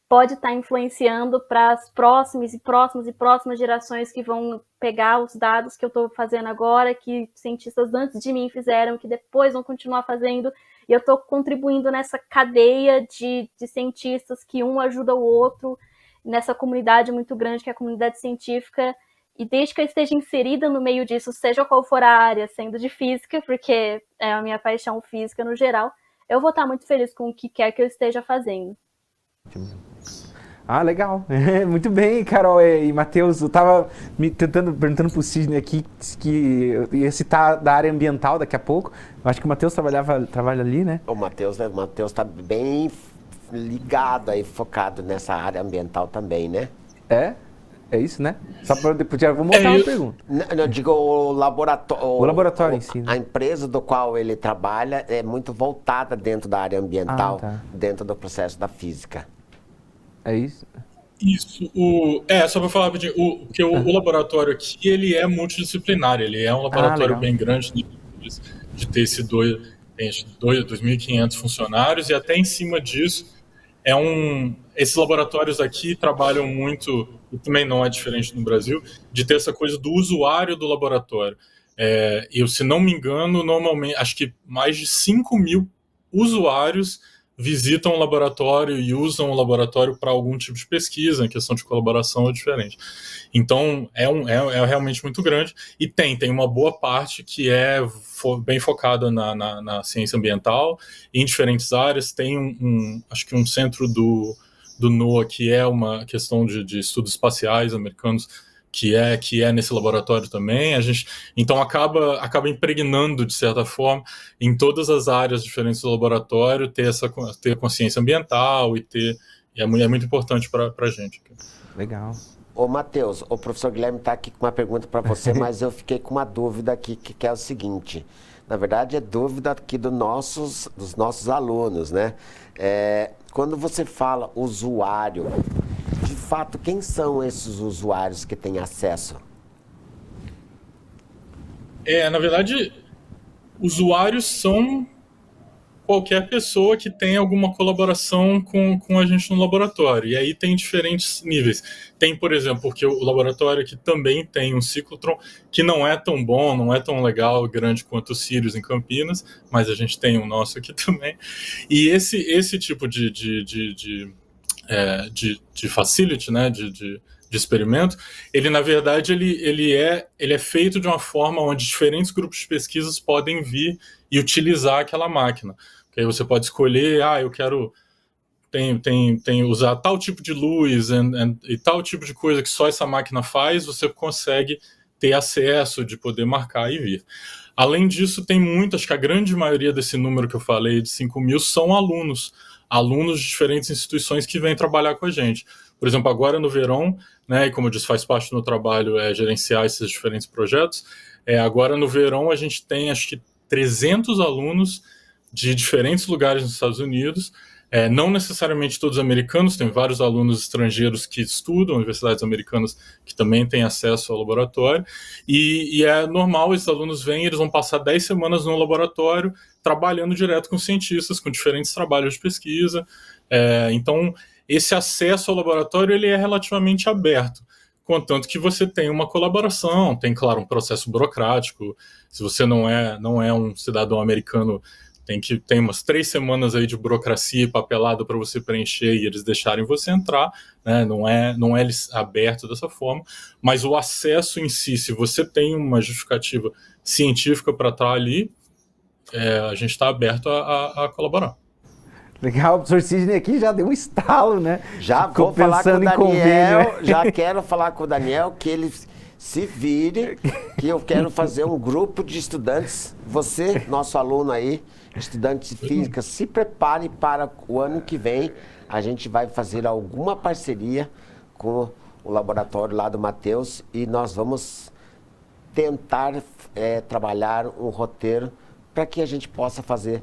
pode estar influenciando para as próximas gerações que vão pegar os dados que eu estou fazendo agora, que cientistas antes de mim fizeram, que depois vão continuar fazendo, e eu estou contribuindo nessa cadeia de cientistas que um ajuda o outro, nessa comunidade muito grande que é a comunidade científica, e desde que eu esteja inserida no meio disso, seja qual for a área, sendo de física, porque é a minha paixão física no geral, eu vou estar muito feliz com o que quer que eu esteja fazendo. Legal. Muito bem, Carol e Matheus. Eu estava perguntando para o Sidney aqui que eu ia citar da área ambiental daqui a pouco. Eu acho que o Matheus trabalha ali, né? O Matheus está bem ligado aí, focado nessa área ambiental também, né? É isso, né? Só para depois eu vou montar uma pergunta. Eu digo o laboratório. O laboratório em si, né? A empresa do qual ele trabalha é muito voltada dentro da área ambiental, tá. dentro do processo da física. É isso? Isso, só para falar rapidinho, porque o laboratório aqui, ele é multidisciplinar, ele é um laboratório Legal. bem grande, de ter esse 2.500 funcionários, e até em cima disso, esses laboratórios aqui trabalham muito, e também não é diferente no Brasil, de ter essa coisa do usuário do laboratório. Eu, se não me engano, normalmente, acho que mais de 5.000 usuários visitam o laboratório e usam o laboratório para algum tipo de pesquisa, em questão de colaboração é diferente. Então, é realmente muito grande. E tem uma boa parte que é bem focada na ciência ambiental, em diferentes áreas. Tem acho que um centro do NOAA, que é uma questão de estudos espaciais americanos, que é nesse laboratório também. Então acaba impregnando, de certa forma, em todas as áreas diferentes do laboratório, ter consciência ambiental é muito importante para a gente. Legal. Ô, Matheus, o professor Guilherme está aqui com uma pergunta para você, mas eu fiquei com uma dúvida aqui, que é o seguinte. Na verdade, é dúvida aqui dos nossos alunos, né? Quando você fala usuário, de fato, quem são esses usuários que têm acesso? Na verdade, usuários são qualquer pessoa que tem alguma colaboração com a gente no laboratório. E aí tem diferentes níveis. Tem, por exemplo, porque o laboratório aqui também tem um ciclotron que não é tão bom, não é tão legal, grande quanto o Sirius em Campinas, mas a gente tem o nosso aqui também. E esse tipo de facility, né, de experimento, ele na verdade ele é feito de uma forma onde diferentes grupos de pesquisas podem vir e utilizar aquela máquina. Porque aí você pode escolher, eu quero usar tal tipo de luz e tal tipo de coisa que só essa máquina faz, você consegue ter acesso de poder marcar e vir. Além disso, tem acho que a grande maioria desse número que eu falei, de 5.000, são alunos de diferentes instituições que vêm trabalhar com a gente. Por exemplo, agora no verão, né, e como eu disse, faz parte do meu trabalho gerenciar esses diferentes projetos, agora no verão a gente tem acho que 300 alunos de diferentes lugares nos Estados Unidos, não necessariamente todos americanos, tem vários alunos estrangeiros que estudam, universidades americanas que também têm acesso ao laboratório, e é normal, esses alunos vêm, eles vão passar 10 semanas no laboratório, trabalhando direto com cientistas, com diferentes trabalhos de pesquisa. Então, esse acesso ao laboratório ele é relativamente aberto, contanto que você tem uma colaboração, tem, claro, um processo burocrático. Se você não é um cidadão americano, tem umas 3 semanas aí de burocracia e papelada para você preencher e eles deixarem você entrar, né? Não é aberto dessa forma, mas o acesso em si, se você tem uma justificativa científica para estar ali, a gente está aberto a colaborar. Legal, o professor Sidney aqui já deu um estalo, né? Já vou falar com o Daniel, já quero falar com o Daniel que ele se vire, que eu quero fazer um grupo de estudantes. Você, nosso aluno aí, estudante de física, se prepare para o ano que vem. A gente vai fazer alguma parceria com o laboratório lá do Matheus e nós vamos tentar trabalhar um roteiro para que a gente possa fazer.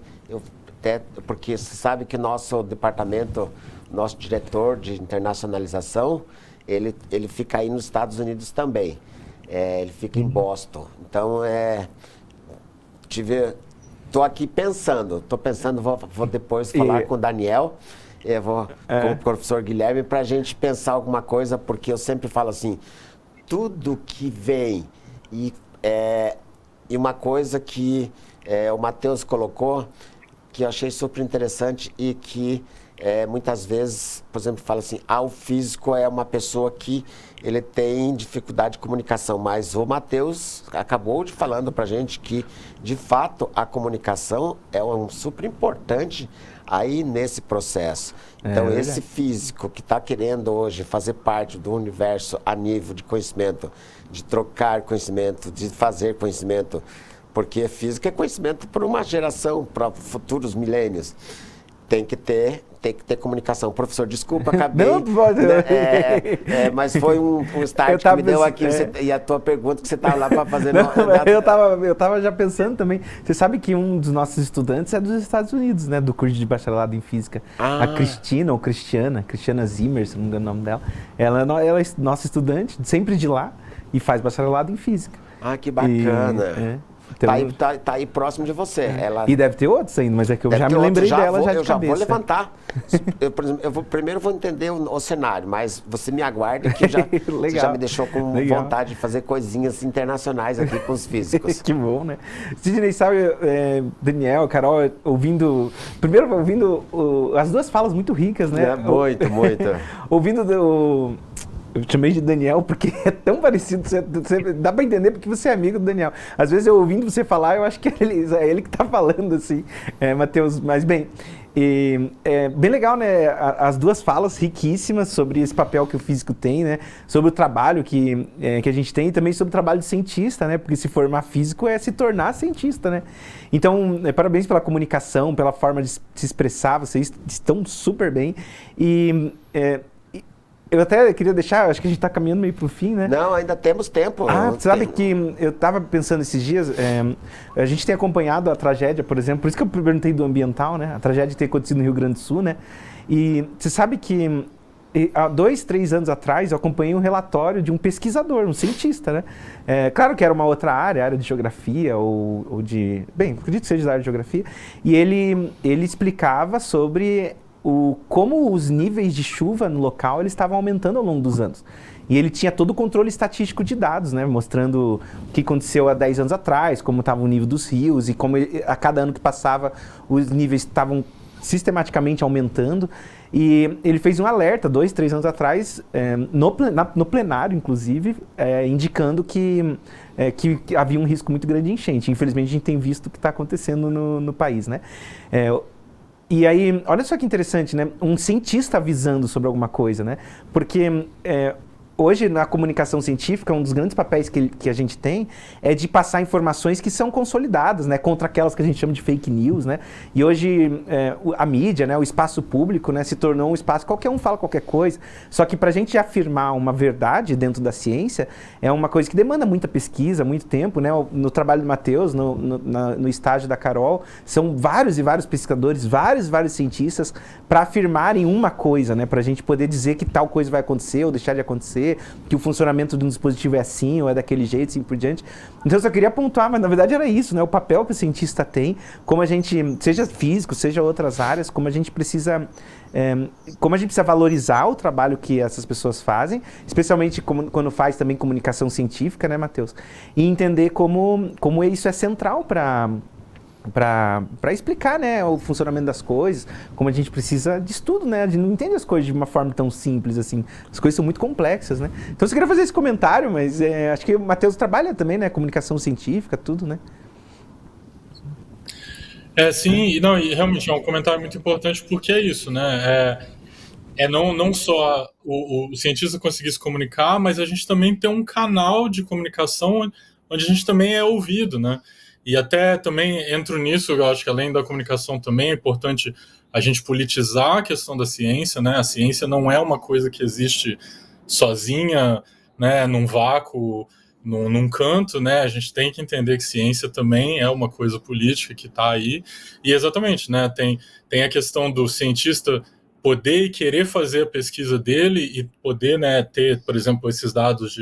Porque você sabe que nosso departamento, nosso diretor de internacionalização, ele fica aí nos Estados Unidos também. Ele fica em Boston. Então, estou aqui pensando, vou depois falar com o Daniel, com o professor Guilherme, para a gente pensar alguma coisa, porque eu sempre falo assim, tudo que vem e uma coisa que o Matheus colocou, que eu achei super interessante e que muitas vezes, por exemplo, fala assim, o físico é uma pessoa que ele tem dificuldade de comunicação, mas o Matheus acabou falando pra gente que, de fato, a comunicação é super importante aí nesse processo. Então, esse físico que está querendo hoje fazer parte do universo a nível de conhecimento, de trocar conhecimento, de fazer conhecimento, porque física é conhecimento para uma geração, para futuros milênios. tem que ter comunicação. Professor, desculpa, acabei. Não, pode. Mas foi um start que me deu aqui. E a tua pergunta que você estava lá para fazer. Eu tava já pensando também. Você sabe que um dos nossos estudantes é dos Estados Unidos, né? Do curso de bacharelado em física. A Cristiana Zimmer, se não me engano o nome dela. Ela é nossa estudante, sempre de lá, e faz bacharelado em física. Ah, que bacana. Tá aí próximo de você. E deve ter outros ainda, mas é que eu já me lembrei dela já de eu cabeça. Já vou levantar. Por exemplo, primeiro eu vou entender o cenário, mas você me aguarde que você já me deixou com vontade de fazer coisinhas internacionais aqui com os físicos. Que bom, né? Sidney, sabe, Daniel, Carol, ouvindo as duas falas muito ricas, né? Muito. Ouvindo eu chamei de Daniel porque é tão parecido, dá pra entender porque você é amigo do Daniel. Às vezes eu ouvindo você falar, eu acho que é ele que tá falando, assim, Matheus, mas bem, é bem legal, né, as duas falas riquíssimas sobre esse papel que o físico tem, né, sobre o trabalho que a gente tem e também sobre o trabalho de cientista, né, porque se formar físico é se tornar cientista, né. Então, parabéns pela comunicação, pela forma de se expressar, vocês estão super bem eu até queria deixar, acho que a gente está caminhando meio para o fim, né? Não, ainda temos tempo. Sabe que eu estava pensando esses dias, a gente tem acompanhado a tragédia, por exemplo, por isso que eu perguntei do ambiental, né? A tragédia tem acontecido no Rio Grande do Sul, né? E você sabe que há 2, 3 anos atrás eu acompanhei um relatório de um pesquisador, um cientista, né? Claro que era uma outra área de geografia ou de... Bem, acredito que seja da área de geografia. E ele explicava sobre como os níveis de chuva no local eles estavam aumentando ao longo dos anos. E ele tinha todo o controle estatístico de dados, né, mostrando o que aconteceu há 10 anos atrás, como estava o nível dos rios e como a cada ano que passava os níveis estavam sistematicamente aumentando. E ele fez um alerta 2, 3 anos atrás, no plenário, inclusive, indicando que havia um risco muito grande de enchente. Infelizmente, a gente tem visto o que está acontecendo no país, né? E aí, olha só que interessante, né? Um cientista avisando sobre alguma coisa, né? Porque hoje, na comunicação científica, um dos grandes papéis que a gente tem é de passar informações que são consolidadas, né? Contra aquelas que a gente chama de fake news, né? E hoje, a mídia, né? O espaço público, né? Se tornou um espaço, qualquer um fala qualquer coisa. Só que para a gente afirmar uma verdade dentro da ciência, é uma coisa que demanda muita pesquisa, muito tempo, né? No trabalho do Matheus, no estágio da Carol, são vários e vários pesquisadores, vários cientistas para afirmarem uma coisa, né? Para a gente poder dizer que tal coisa vai acontecer ou deixar de acontecer, que o funcionamento de um dispositivo é assim ou é daquele jeito, assim por diante. Então eu só queria pontuar, mas na verdade era isso, né? O papel que o cientista tem, como a gente, seja físico, seja outras áreas, como a gente precisa valorizar o trabalho que essas pessoas fazem, especialmente quando faz também comunicação científica, né, Matheus? E entender como isso é central para explicar, né, o funcionamento das coisas, como a gente precisa de estudo, né, a gente não entende as coisas de uma forma tão simples assim, as coisas são muito complexas, né. Então eu só queria fazer esse comentário, mas acho que o Matheus trabalha também, né, comunicação científica, tudo, né. Sim, e realmente é um comentário muito importante porque é isso, né, não só o cientista conseguir se comunicar, mas a gente também tem um canal de comunicação onde a gente também é ouvido, né. E até também entro nisso, eu acho que além da comunicação também é importante a gente politizar a questão da ciência, né? A ciência não é uma coisa que existe sozinha, né, num vácuo, num canto, né? A gente tem que entender que ciência também é uma coisa política que está aí. E exatamente, né? Tem a questão do cientista poder e querer fazer a pesquisa dele e poder, né, ter, por exemplo, esses dados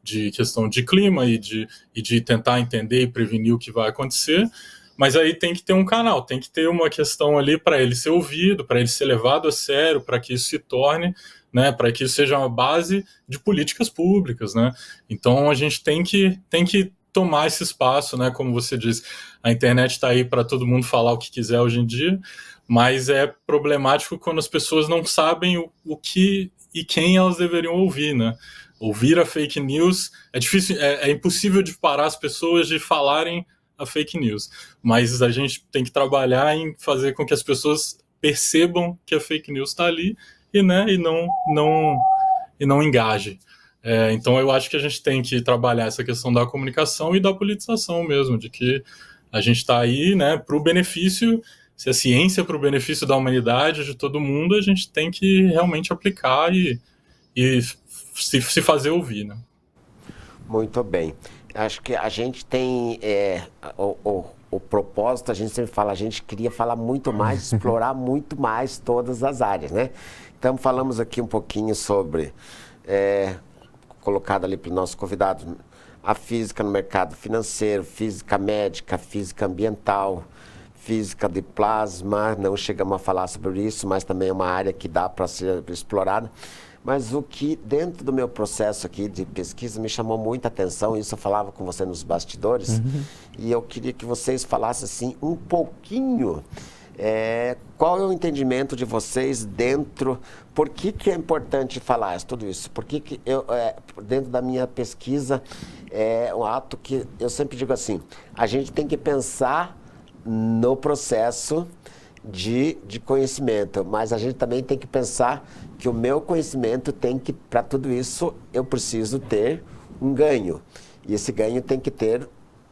de questão de clima e de tentar entender e prevenir o que vai acontecer, mas aí tem que ter um canal, tem que ter uma questão ali para ele ser ouvido, para ele ser levado a sério, para que isso se torne, né, para que isso seja uma base de políticas públicas, né? Então a gente tem que tomar esse espaço, né? Como você disse, a internet está aí para todo mundo falar o que quiser hoje em dia, mas é problemático quando as pessoas não sabem o que e quem elas deveriam ouvir, né? Ouvir a fake news é difícil, é impossível de parar as pessoas de falarem a fake news, mas a gente tem que trabalhar em fazer com que as pessoas percebam que a fake news está ali e não engaje. Então eu acho que a gente tem que trabalhar essa questão da comunicação e da politização mesmo, de que a gente está aí, né, para o benefício se a ciência é para o benefício da humanidade, de todo mundo, a gente tem que realmente aplicar e se fazer ouvir, né? Muito bem. Acho que a gente tem o propósito, a gente sempre fala, a gente queria falar muito mais, explorar muito mais todas as áreas, né? Então falamos aqui um pouquinho sobre, colocado ali para o nosso convidado, a física no mercado financeiro, física médica, física ambiental, física de plasma, não chegamos a falar sobre isso, mas também é uma área que dá para ser explorada. Mas o que dentro do meu processo aqui de pesquisa me chamou muita atenção, isso eu falava com você nos bastidores, e eu queria que vocês falassem assim um pouquinho, qual é o entendimento de vocês dentro, por que é importante falar tudo isso? Por que eu, dentro da minha pesquisa, é um ato que eu sempre digo assim, a gente tem que pensar no processo de conhecimento, mas a gente também tem que pensar que o meu conhecimento tem que, para tudo isso, eu preciso ter um ganho. E esse ganho tem que ter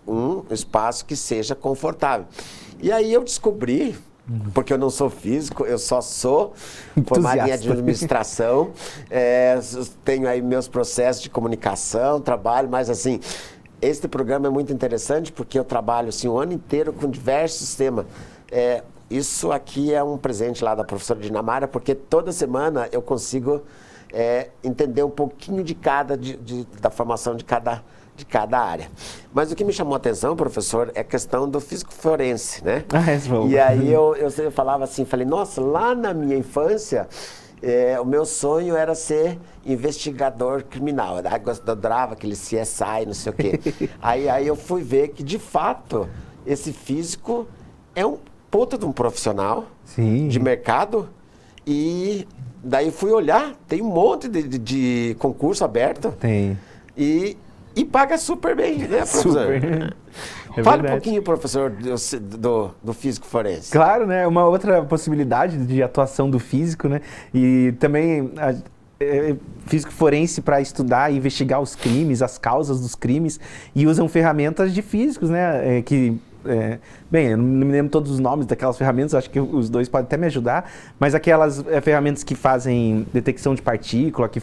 um espaço que seja confortável. E aí eu descobri, porque eu não sou físico, eu só sou formado em administração, tenho aí meus processos de comunicação, trabalho, mas assim, este programa é muito interessante porque eu trabalho assim, o ano inteiro com diversos temas. Isso aqui é um presente lá da professora Dinamara, porque toda semana eu consigo entender um pouquinho de cada, da formação de cada área. Mas o que me chamou a atenção, professor, é a questão do físico forense, né? E aí eu falava assim, falei, nossa, lá na minha infância, o meu sonho era ser investigador criminal. Eu adorava aquele CSI, não sei o quê. aí eu fui ver que, de fato, esse físico é um puta de um profissional de mercado, e daí fui olhar, tem um monte de concurso aberto. Tem. E paga super bem, né, professor? Super. Fala um pouquinho, professor, do físico forense. Claro, né? Uma outra possibilidade de atuação do físico, né? E também físico forense para estudar e investigar os crimes, as causas dos crimes, e usam ferramentas de físicos, né? Bem, eu não me lembro todos os nomes daquelas ferramentas, acho que os dois podem até me ajudar, mas aquelas ferramentas que fazem detecção de partícula, que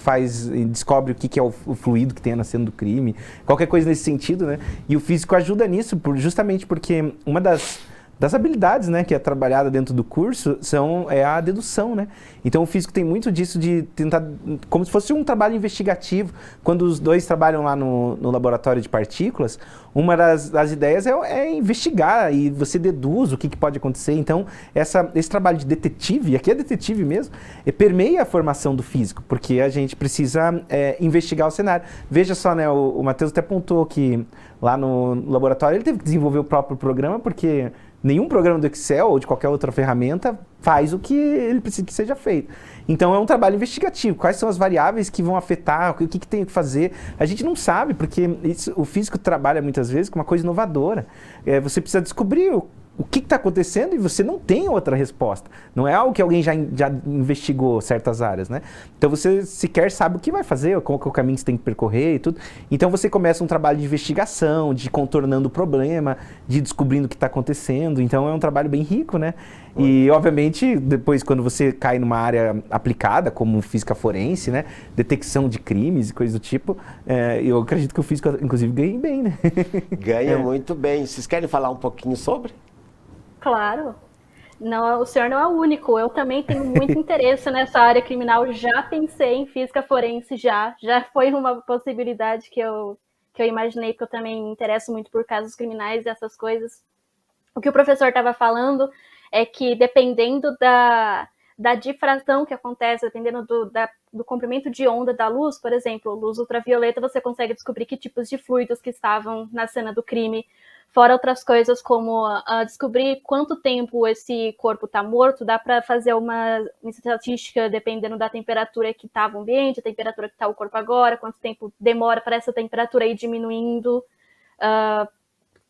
descobre o que é o fluido que tem na cena do crime, qualquer coisa nesse sentido, né? E o físico ajuda nisso, justamente porque uma das habilidades, né, que é trabalhada dentro do curso é a dedução, né? Então o físico tem muito disso de tentar, como se fosse um trabalho investigativo. Quando os dois trabalham lá no laboratório de partículas, uma das ideias é investigar, e você deduz o que pode acontecer. Então esse trabalho de detetive, aqui é detetive mesmo, permeia a formação do físico, porque a gente precisa investigar o cenário. Veja só, né, o Matheus até apontou que lá no laboratório ele teve que desenvolver o próprio programa, porque nenhum programa do Excel ou de qualquer outra ferramenta faz o que ele precisa que seja feito. Então é um trabalho investigativo. Quais são as variáveis que vão afetar, o que tem que fazer? A gente não sabe, porque o físico trabalha muitas vezes com uma coisa inovadora. Você precisa descobrir o que está acontecendo e você não tem outra resposta. Não é algo que alguém já investigou certas áreas, né? Então você sequer sabe o que vai fazer, qual que é o caminho que você tem que percorrer e tudo. Então você começa um trabalho de investigação, de contornando o problema, de descobrindo o que está acontecendo. Então é um trabalho bem rico, né? E, obviamente, depois, quando você cai numa área aplicada, como física forense, né? Detecção de crimes e coisas do tipo, eu acredito que o físico, inclusive, ganha bem, né? Ganha muito bem. Vocês querem falar um pouquinho sobre? Claro. Não, o senhor não é o único. Eu também tenho muito interesse nessa área criminal. Já pensei em física forense, já foi uma possibilidade que eu imaginei, porque eu também me interesso muito por casos criminais e essas coisas. O que o professor estava falando é que, dependendo da difração que acontece, dependendo do comprimento de onda da luz, por exemplo, luz ultravioleta, você consegue descobrir que tipos de fluidos que estavam na cena do crime, fora outras coisas como descobrir quanto tempo esse corpo está morto. Dá para fazer uma estatística dependendo da temperatura que estava o ambiente, a temperatura que está o corpo agora, quanto tempo demora para essa temperatura ir diminuindo,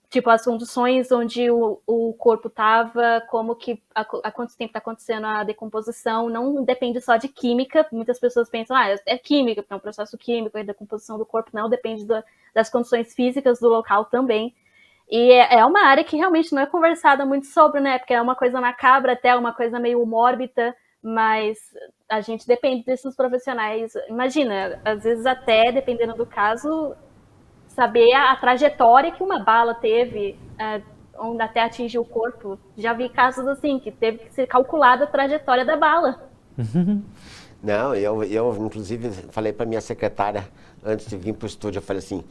tipo as condições onde o corpo estava, como que há quanto tempo está acontecendo a decomposição. Não depende só de química. Muitas pessoas pensam, é química, é um processo químico, a decomposição do corpo. Não, depende das condições físicas do local também. E é uma área que realmente não é conversada muito sobre, né? Porque é uma coisa macabra, até uma coisa meio mórbida, mas a gente depende desses profissionais. Imagina, às vezes até, dependendo do caso, saber a trajetória que uma bala teve, onde até atingiu o corpo. Já vi casos assim, que teve que ser calculada a trajetória da bala. Não, eu inclusive falei para minha secretária antes de vir para o estúdio, eu falei assim,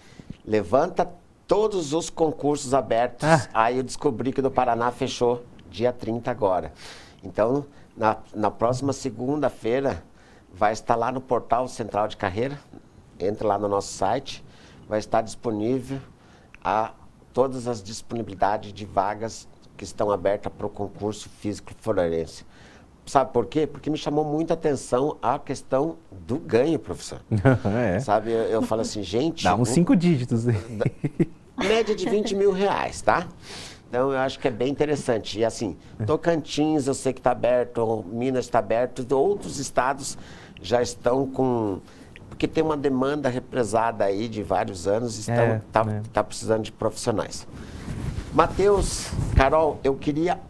levanta todos os concursos abertos. Aí eu descobri que do Paraná fechou dia 30 agora. Então, na próxima segunda-feira, vai estar lá no portal Central de Carreira, entra lá no nosso site, vai estar disponível todas as disponibilidades de vagas que estão abertas para o concurso físico forense. Sabe por quê? Porque me chamou muita atenção a questão do ganho, professor. Sabe, eu falo assim, gente... Dá uns 5 dígitos. Média de 20 mil reais, tá? Então, eu acho que é bem interessante. E assim, Tocantins, eu sei que está aberto, Minas está aberto, outros estados já estão com... Porque tem uma demanda represada aí de vários anos, tá precisando de profissionais. Matheus, Carol, eu queria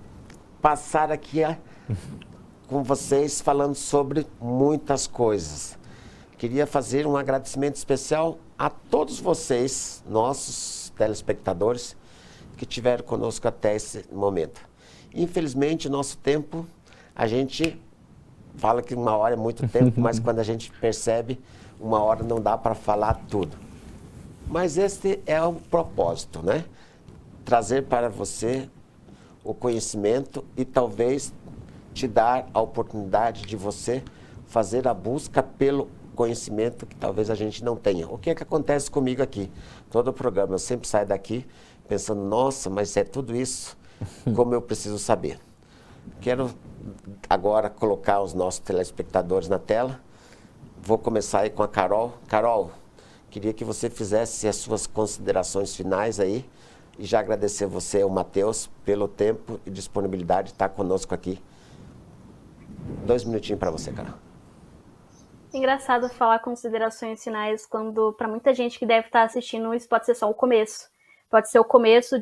passar aqui com vocês falando sobre muitas coisas. Queria fazer um agradecimento especial a todos vocês, nossos telespectadores, que estiveram conosco até esse momento. Infelizmente, nosso tempo, a gente fala que 1 hora é muito tempo, mas quando a gente percebe, 1 hora não dá para falar tudo. Mas este é o propósito, né? Trazer para você o conhecimento e talvez te dar a oportunidade de você fazer a busca pelo conhecimento que talvez a gente não tenha. O que é que acontece comigo aqui? Todo o programa, eu sempre saio daqui pensando, nossa, mas é tudo isso, como eu preciso saber. Quero agora colocar os nossos telespectadores na tela. Vou começar aí com a Carol. Carol, queria que você fizesse as suas considerações finais aí e já agradecer você, o Matheus, pelo tempo e disponibilidade de estar conosco aqui. 2 minutinhos para você, Carol. Engraçado falar considerações finais quando, para muita gente que deve estar assistindo, isso pode ser só o começo. Pode ser o começo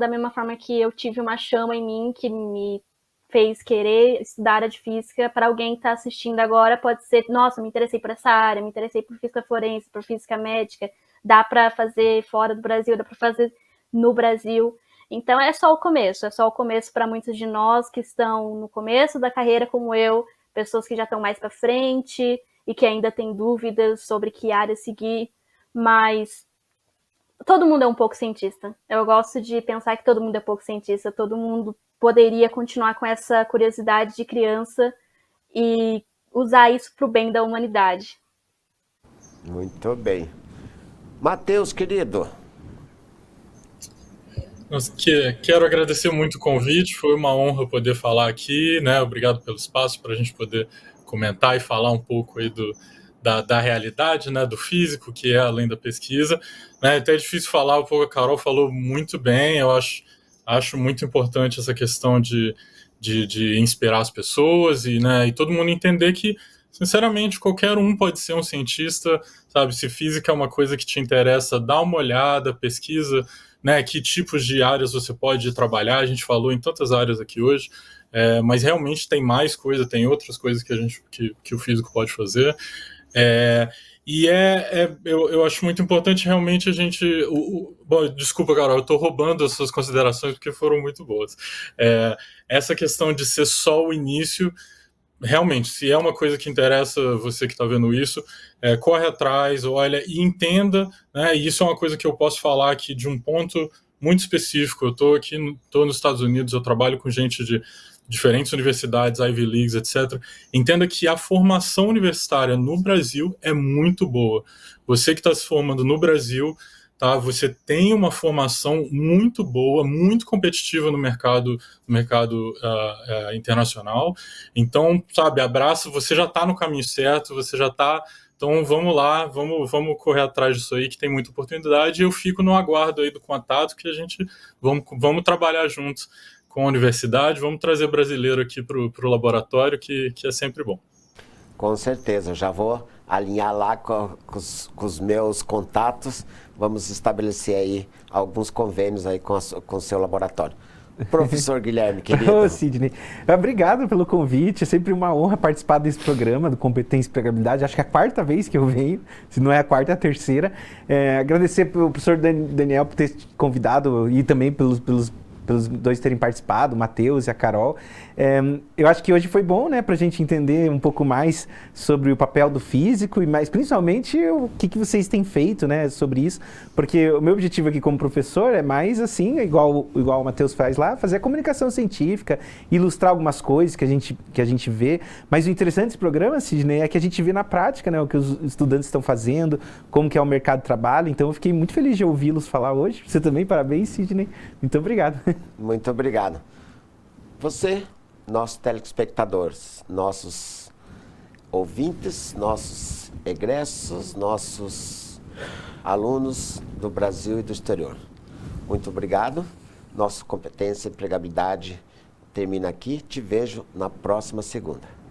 da mesma forma que eu tive uma chama em mim que me fez querer estudar área de física. Para alguém que está assistindo agora, pode ser, nossa, me interessei por essa área, me interessei por física forense, por física médica, dá para fazer fora do Brasil, dá para fazer no Brasil. Então é só o começo para muitos de nós que estão no começo da carreira como eu, pessoas que já estão mais para frente e que ainda têm dúvidas sobre que área seguir, mas todo mundo é um pouco cientista. Eu gosto de pensar que todo mundo é um pouco cientista, todo mundo poderia continuar com essa curiosidade de criança e usar isso para o bem da humanidade. Muito bem. Matheus, querido. Quero agradecer muito o convite, foi uma honra poder falar aqui, né? Obrigado pelo espaço para a gente poder comentar e falar um pouco aí da realidade, né? Do físico, que é além da pesquisa. Né? Até é difícil falar um pouco, a Carol falou muito bem, eu acho muito importante essa questão de inspirar as pessoas né, e todo mundo entender que, sinceramente, qualquer um pode ser um cientista, sabe? Se física é uma coisa que te interessa, dá uma olhada, pesquisa, né, que tipos de áreas você pode trabalhar. A gente falou em tantas áreas aqui hoje, mas realmente tem mais coisa, tem outras coisas que o físico pode fazer. Eu acho muito importante realmente a gente... Bom, desculpa, Carol, eu estou roubando as suas considerações porque foram muito boas. Essa questão de ser só o início, realmente, se é uma coisa que interessa você que está vendo isso, corre atrás, olha e entenda, né? E isso é uma coisa que eu posso falar aqui de um ponto muito específico. Eu estou nos Estados Unidos, eu trabalho com gente de diferentes universidades, Ivy Leagues, etc. Entenda que a formação universitária no Brasil é muito boa. Você que está se formando no Brasil, tá? Você tem uma formação muito boa, muito competitiva no mercado internacional. Então, sabe, abraço, você já está no caminho certo, você já está... Então, vamos lá, vamos correr atrás disso aí, que tem muita oportunidade. E eu fico no aguardo aí do contato, que a gente... Vamos trabalhar juntos com a universidade, vamos trazer brasileiro aqui para o laboratório, que é sempre bom. Com certeza, já vou alinhar lá com os meus contatos, vamos estabelecer aí alguns convênios aí com o seu laboratório. Professor Guilherme, querido. Ô, Sidney, obrigado pelo convite. É sempre uma honra participar desse programa do Competência e Empregabilidade. Acho que é a quarta vez que eu venho, se não é a quarta, é a terceira. Agradecer ao professor Daniel por ter te convidado e também pelos dois terem participado, o Matheus e a Carol. Eu acho que hoje foi bom, né, para a gente entender um pouco mais sobre o papel do físico e mais principalmente o que vocês têm feito, né, sobre isso, porque o meu objetivo aqui como professor é mais assim, igual o Matheus faz lá, fazer a comunicação científica, ilustrar algumas coisas que a gente vê, mas o interessante desse programa, Sidney, é que a gente vê na prática, né, o que os estudantes estão fazendo, como que é o mercado de trabalho, então eu fiquei muito feliz de ouvi-los falar hoje. Você também, parabéns, Sidney. Muito obrigado. Muito obrigado. Você, nossos telespectadores, nossos ouvintes, nossos egressos, nossos alunos do Brasil e do exterior. Muito obrigado. Nossa competência e empregabilidade termina aqui. Te vejo na próxima segunda.